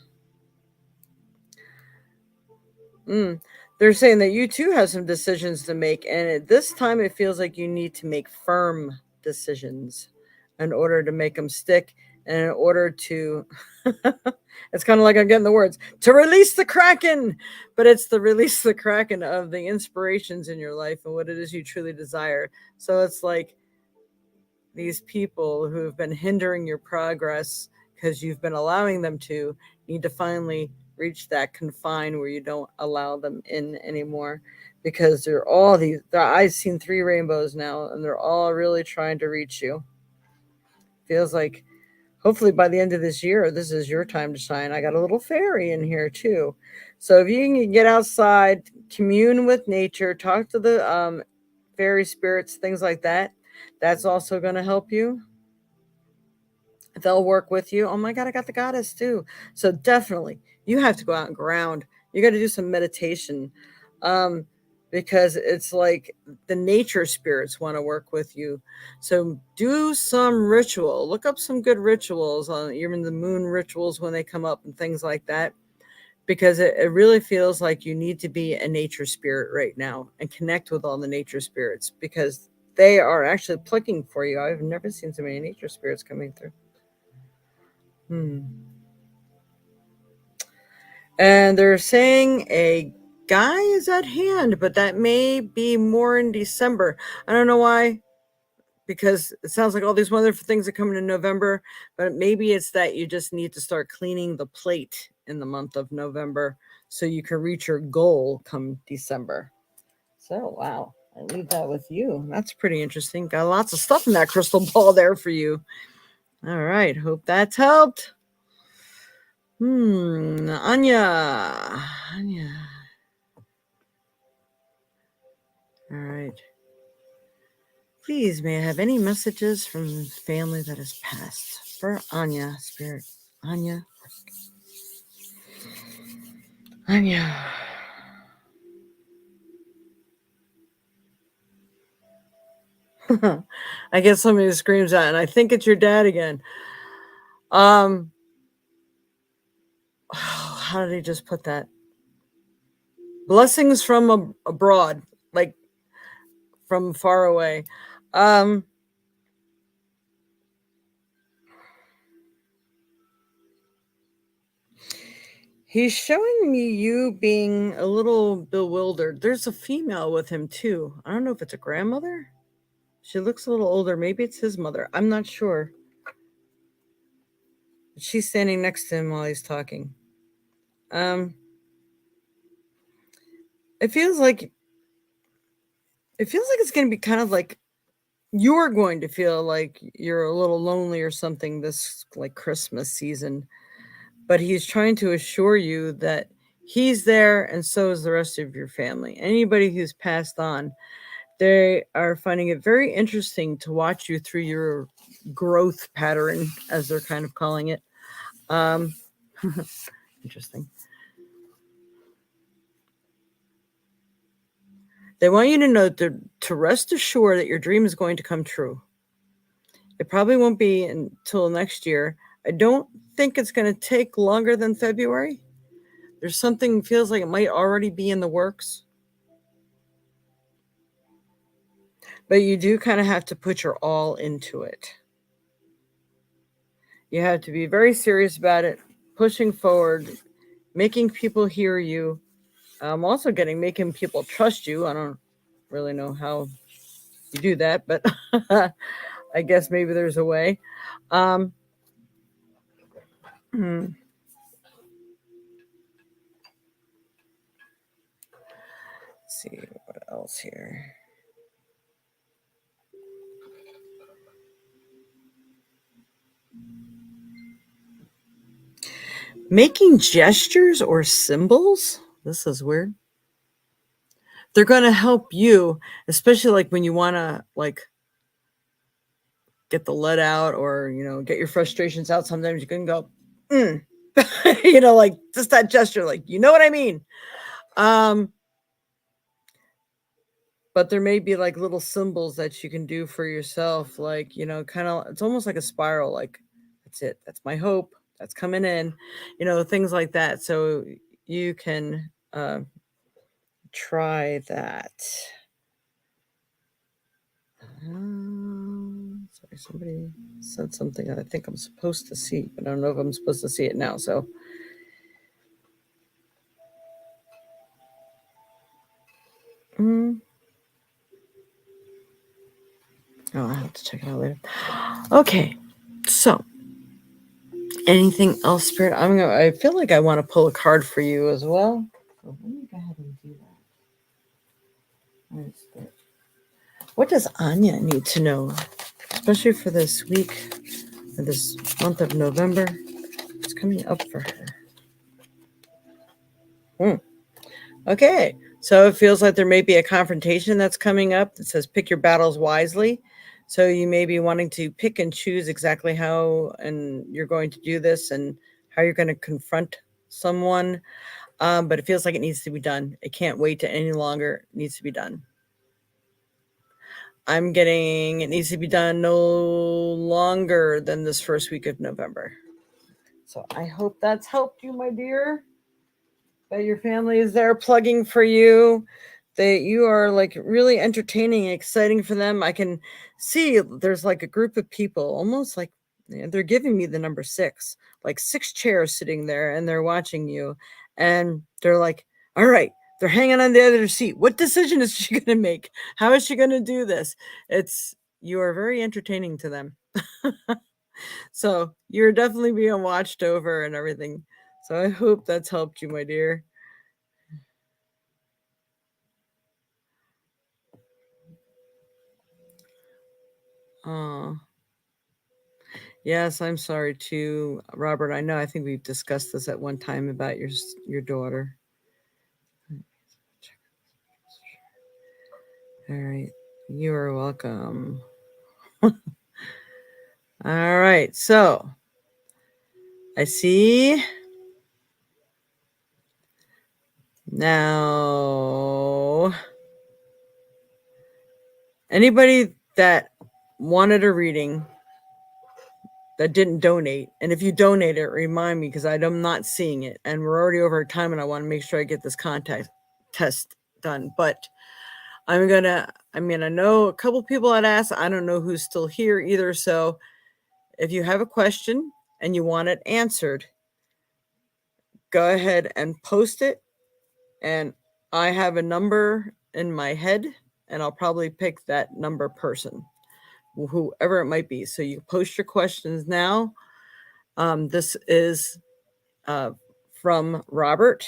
They're saying that you too have some decisions to make, and at this time it feels like you need to make firm decisions in order to make them stick, and in order to it's kind of like I'm getting the words to release the kraken, but it's the release the kraken of the inspirations in your life and what it is you truly desire. So it's like these people who have been hindering your progress because you've been allowing them to need to finally reach that confine where you don't allow them in anymore, because I've seen 3 rainbows now and they're all really trying to reach you. Feels like hopefully by the end of this year this is your time to shine. I got a little fairy in here too, so if you can get outside, commune with nature, talk to the fairy spirits, things like that, that's also going to help you. They'll work with you. Oh my God, I got the goddess too. So definitely, you have to go out and ground. You got to do some meditation, because it's like the nature spirits want to work with you. So do some ritual. Look up some good rituals on even the moon rituals when they come up and things like that, because it really feels like you need to be a nature spirit right now and connect with all the nature spirits, because they are actually plugging for you. I've never seen so many nature spirits coming through. And they're saying a guy is at hand, but that may be more in December. I don't know why, because it sounds like all these wonderful things are coming in November, but maybe it's that you just need to start cleaning the plate in the month of November so you can reach your goal come December. So, wow, I leave that with you. That's pretty interesting. Got lots of stuff in that crystal ball there for you. All right, hope that's helped. Anya. All right. Please, may I have any messages from family that has passed for Anya, Spirit? Anya. I get somebody who screams out, and I think it's your dad again. How did he just put that? Blessings from abroad, like from far away. He's showing me you being a little bewildered. There's a female with him too. I don't know if it's a grandmother. She looks a little older. Maybe it's his mother. I'm not sure. She's standing next to him while he's talking. It feels like it's going to be kind of like you're going to feel like you're a little lonely or something this like Christmas season. But he's trying to assure you that he's there, and so is the rest of your family. Anybody who's passed on, they are finding it very interesting to watch you through your growth pattern, as they're kind of calling it. Interesting. They want you to know to rest assured that your dream is going to come true. It probably won't be until next year. I don't think it's going to take longer than February. There's something feels like it might already be in the works. But you do kind of have to put your all into it. You have to be very serious about it, pushing forward, making people hear you. I'm also making people trust you. I don't really know how you do that, but I guess maybe there's a way. Let's see what else here. Making gestures or symbols? This is weird. They're going to help you, especially like when you want to like get the lead out or, get your frustrations out. Sometimes you can go, like just that gesture, like, you know what I mean? But there may be like little symbols that you can do for yourself. Like, kind of, it's almost like a spiral. Like, that's it. That's my hope. That's coming in, things like that. So you can try that. Sorry, somebody said something that I think I'm supposed to see, but I don't know if I'm supposed to see it now. So, I'll have to check it out later. Okay, so anything else, Spirit? I feel like I want to pull a card for you as well. So let me go ahead and do that. What does Anya need to know, especially for this week, or this month of November? It's coming up for her. Okay, so it feels like there may be a confrontation that's coming up that says pick your battles wisely. So you may be wanting to pick and choose exactly how and you're going to do this and how you're going to confront someone. But it feels like it needs to be done. It can't wait to any longer. It needs to be done. I'm getting it needs to be done no longer than this first week of November. So I hope that's helped you, my dear. That your family is there plugging for you. you are like really entertaining and exciting for them. I can see there's like a group of people, almost like they're giving me the number 6, like 6 chairs sitting there, and they're watching you, and they're like, all right, they're hanging on the other seat. What decision is she going to make? How is she going to do this? You are very entertaining to them. So you're definitely being watched over and everything. So I hope that's helped you, my dear. Oh, yes, I'm sorry too, Robert. I think we've discussed this at one time about your daughter. All right, you are welcome. All right, so I see now anybody that wanted a reading that didn't donate, and if you donate it, remind me, because I'm not seeing it, and we're already over time, and I want to make sure I get this contact test done. But I know a couple people had asked. I don't know who's still here either. So if you have a question and you want it answered, go ahead and post it. And I have a number in my head, and I'll probably pick that number person, whoever it might be. So you post your questions now. This is from Robert.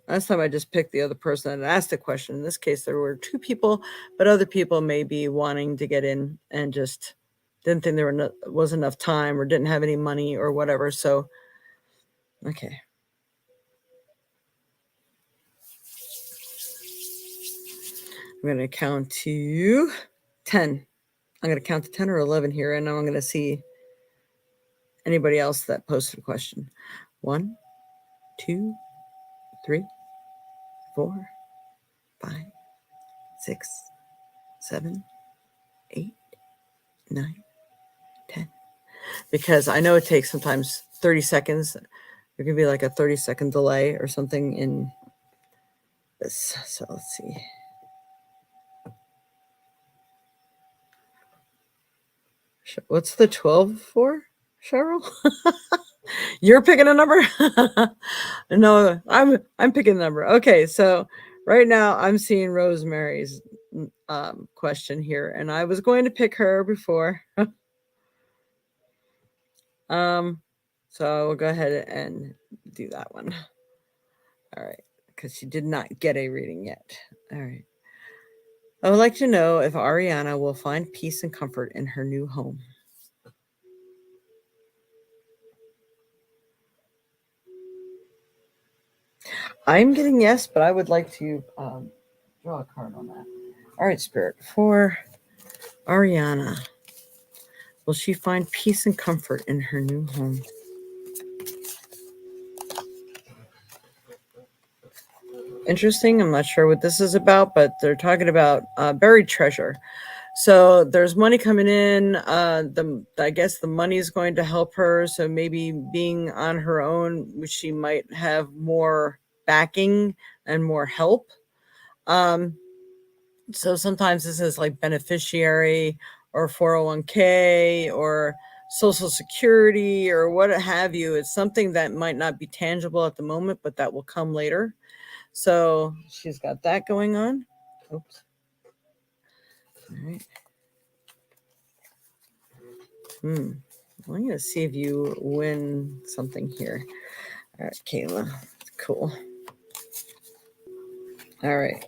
Last time I just picked the other person and asked a question. In this case, there were 2 people, but other people may be wanting to get in and just didn't think there was enough time or didn't have any money or whatever. So, okay. I'm going to count to 10. I'm going to count to 10 or 11 here, and I'm going to see anybody else that posted a question. 1, 2, 3, 4, 5, 6, 7, 8, 9, 10. Because I know it takes sometimes 30 seconds. There could be like a 30-second delay or something in this. So let's see. What's the 12 for, Cheryl? You're picking a number? No, I'm picking a number. Okay, so right now I'm seeing Rosemary's question here, and I was going to pick her before. So we'll go ahead and do that one. All right, because she did not get a reading yet. All right. I would like to know if Ariana will find peace and comfort in her new home. I'm getting yes, but I would like to draw a card on that. All right, Spirit. For Ariana, will she find peace and comfort in her new home? Interesting. I'm not sure what this is about, but they're talking about buried treasure. So there's money coming in. I guess the money is going to help her. So maybe being on her own, she might have more backing and more help. So sometimes this is like beneficiary or 401k or social security or what have you. It's something that might not be tangible at the moment, but that will come later. So she's got that going on. Oops. All right. I'm going to see if you win something here. All right, Kayla. Cool. All right.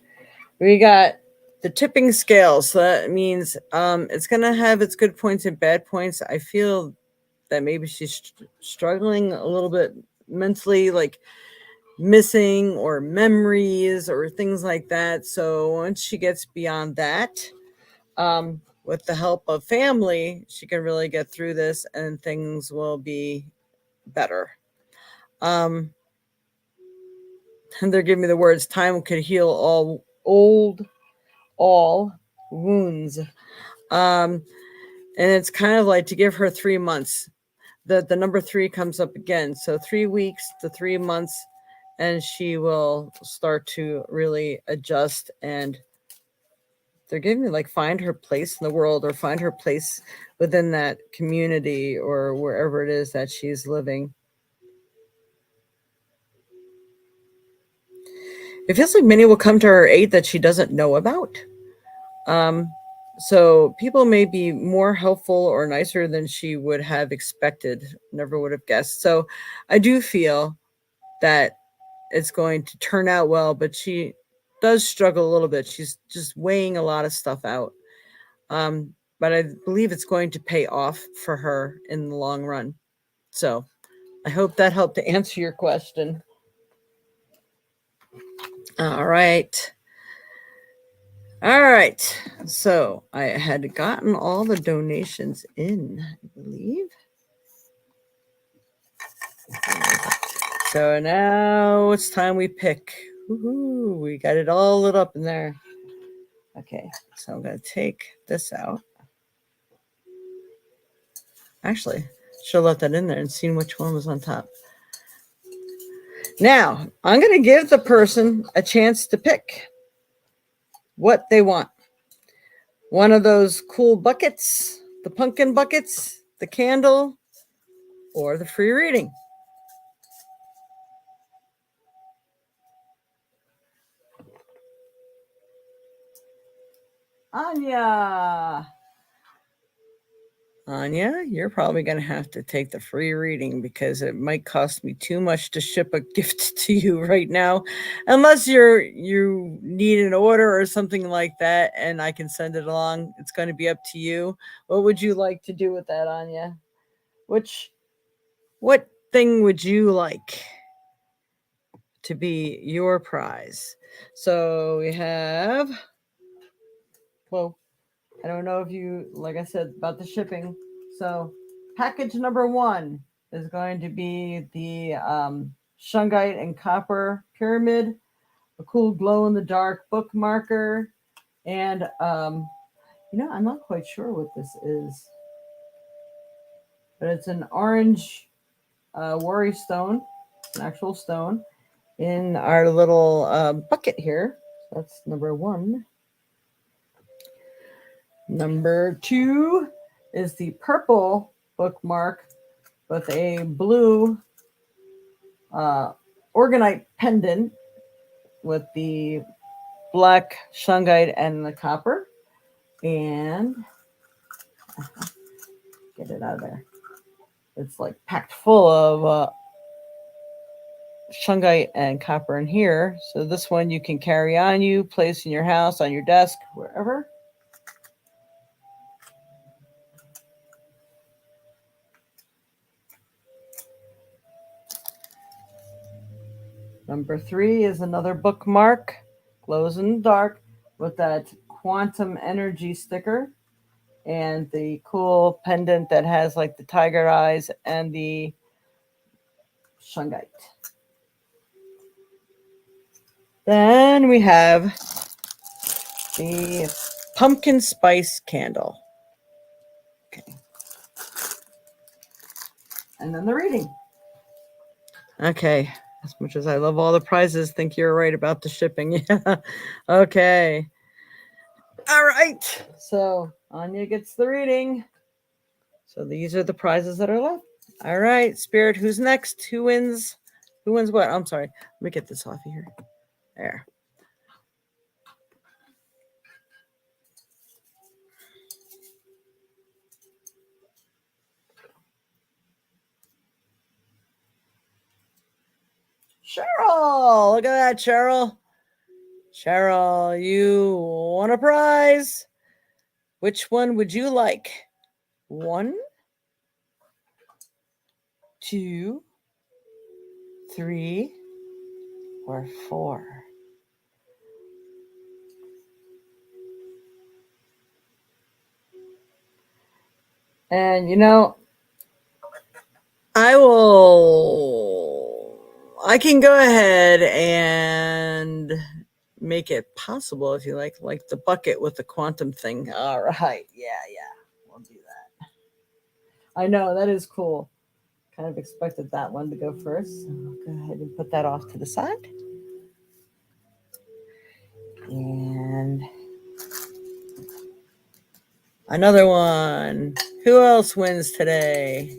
We got the tipping scale. So that means it's going to have its good points and bad points. I feel that maybe she's struggling a little bit mentally, like missing or memories or things like that. So once she gets beyond that, with the help of family, she can really get through this and things will be better. And they're giving me the words, time could heal all wounds. And it's kind of like to give her 3 months. The number 3 comes up again. So 3 weeks to 3 months, and she will start to really adjust. And they're giving me like find her place in the world, or find her place within that community, or wherever it is that she's living. It feels like many will come to her aid that she doesn't know about. So people may be more helpful or nicer than she would have expected, never would have guessed. So I do feel that it's going to turn out well, but she does struggle a little bit. She's just weighing a lot of stuff out. But I believe it's going to pay off for her in the long run. So I hope that helped to answer your question. All right. All right. So I had gotten all the donations in, I believe. So now it's time we pick. Woohoo, we got it all lit up in there. Okay, so I'm going to take this out. Actually, should have left that in there and seen which one was on top. Now, I'm going to give the person a chance to pick what they want. One of those cool buckets, the pumpkin buckets, the candle, or the free reading. Anya, you're probably going to have to take the free reading, because it might cost me too much to ship a gift to you right now, unless you need an order or something like that, and I can send it along. It's going to be up to you. What would you like to do with that, Anya? What thing would you like to be your prize? So we have, well, I don't know if you, like I said, about the shipping. So package number 1 is going to be the shungite and copper pyramid, a cool glow-in-the-dark bookmarker, and, I'm not quite sure what this is, but it's an orange worry stone, an actual stone, in our little bucket here. So that's number 1. Number 2 is the purple bookmark with a blue organite pendant with the black shungite and the copper. And get it out of there. It's like packed full of shungite and copper in here. So this one you can carry on you, place in your house, on your desk, wherever. Number 3 is another bookmark, glows in the dark, with that quantum energy sticker and the cool pendant that has like the tiger eyes and the shungite. Then we have the pumpkin spice candle. Okay. And then the reading. Okay. As much as I love all the prizes, think you're right about the shipping. Yeah. Okay. All right. So Anya gets the reading. So these are the prizes that are left. All right, Spirit, who's next? Who wins? Who wins what? I'm sorry. Let me get this off of here. There. Cheryl, look at that, Cheryl. Cheryl, you want a prize? Which one would you like? 1, 2, 3, or 4? And I can go ahead and make it possible if you like the bucket with the quantum thing. All right. Yeah. We'll do that. I know, that is cool. kind of expected that one to go first. So I'll go ahead and put that off to the side. And another one. Who else wins today?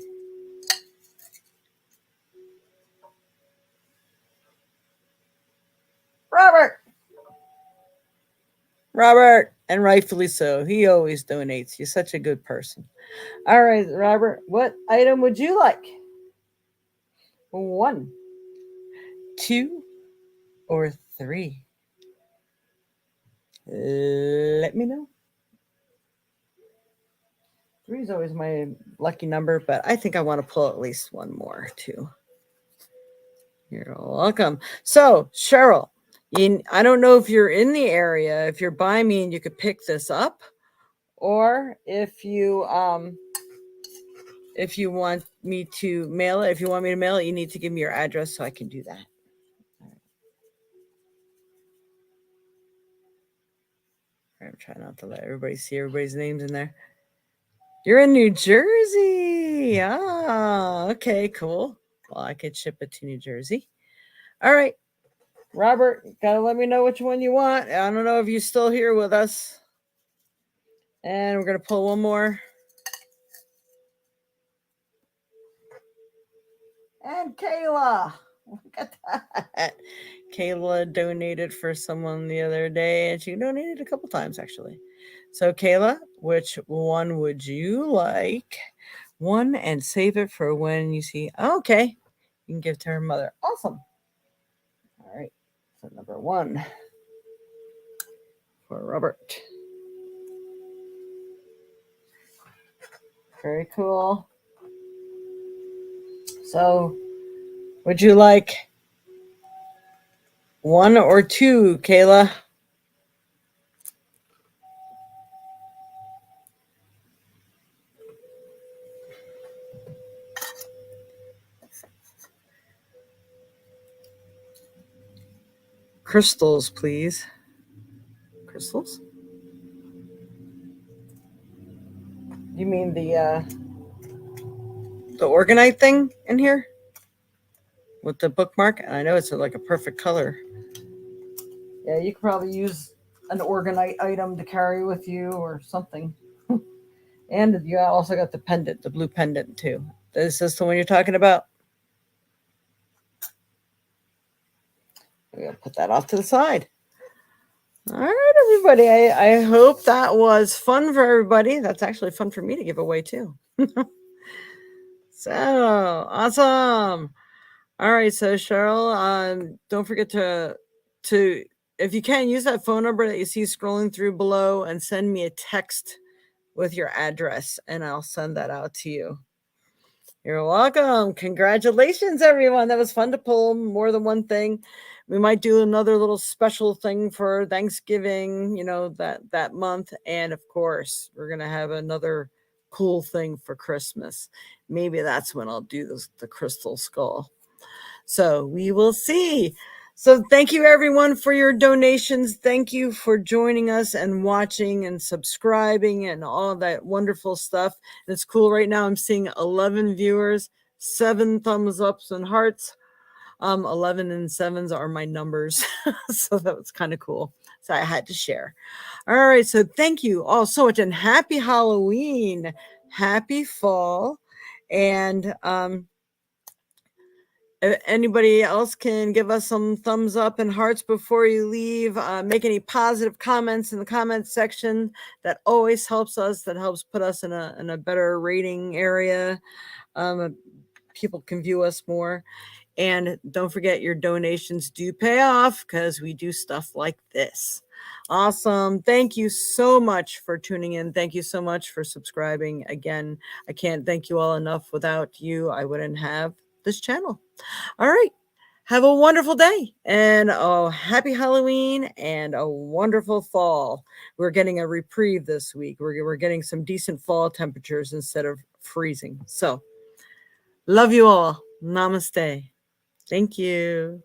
Robert. Robert, and rightfully so. He always donates. He's such a good person. All right, Robert, what item would you like? 1, 2, or 3? Let me know. 3 is always my lucky number, but I think I want to pull at least one more too. You're welcome. So, Cheryl, I don't know if you're in the area, if you're by me and you could pick this up, or if you want me to mail it. If you want me to mail it, you need to give me your address so I can do that. I'm trying not to let everybody see everybody's names in there. You're in New Jersey. Ah, okay, cool. Well, I could ship it to New Jersey. All right. Robert, gotta let me know which one you want. I don't know if you're still here with us. And we're gonna pull one more. And Kayla. Look at that. Kayla donated for someone the other day, and she donated a couple times actually. So Kayla, which one would you like? One, and save it for when you see. Oh, okay, you can give to her mother. Awesome. All right, so number 1 for Robert. Very cool. So, would you like 1 or 2, Kayla? Crystals, please. Crystals? You mean the organite thing in here with the bookmark? I know it's like a perfect color. Yeah, you could probably use an organite item to carry with you or something. And you also got the pendant, the blue pendant too. Is this the one you're talking about? We're going to put that off to the side. All right, everybody. I hope that was fun for everybody. That's actually fun for me to give away too. So awesome. All right, so Cheryl, don't forget to if you can, use that phone number that you see scrolling through below and send me a text with your address, and I'll send that out to you. You're welcome. Congratulations, everyone. That was fun to pull more than one thing. We might do another little special thing for Thanksgiving, that month. And of course, we're going to have another cool thing for Christmas. Maybe that's when I'll do the crystal skull. So we will see. So thank you, everyone, for your donations. Thank you for joining us and watching and subscribing and all that wonderful stuff. And it's cool. Right now I'm seeing 11 viewers, 7 thumbs ups and hearts. 11 and 7s are my numbers. So that was kind of cool. So I had to share. All right. So thank you all so much. And happy Halloween. Happy fall. And if anybody else can give us some thumbs up and hearts before you leave, make any positive comments in the comments section. That always helps us. That helps put us in a better rating area. People can view us more. And don't forget, your donations do pay off because we do stuff like this. Awesome. Thank you so much for tuning in. Thank you so much for subscribing. Again, I can't thank you all enough. Without you, I wouldn't have this channel. All right. Have a wonderful day and a happy Halloween and a wonderful fall. We're getting a reprieve this week. We're getting some decent fall temperatures instead of freezing. So love you all. Namaste. Thank you.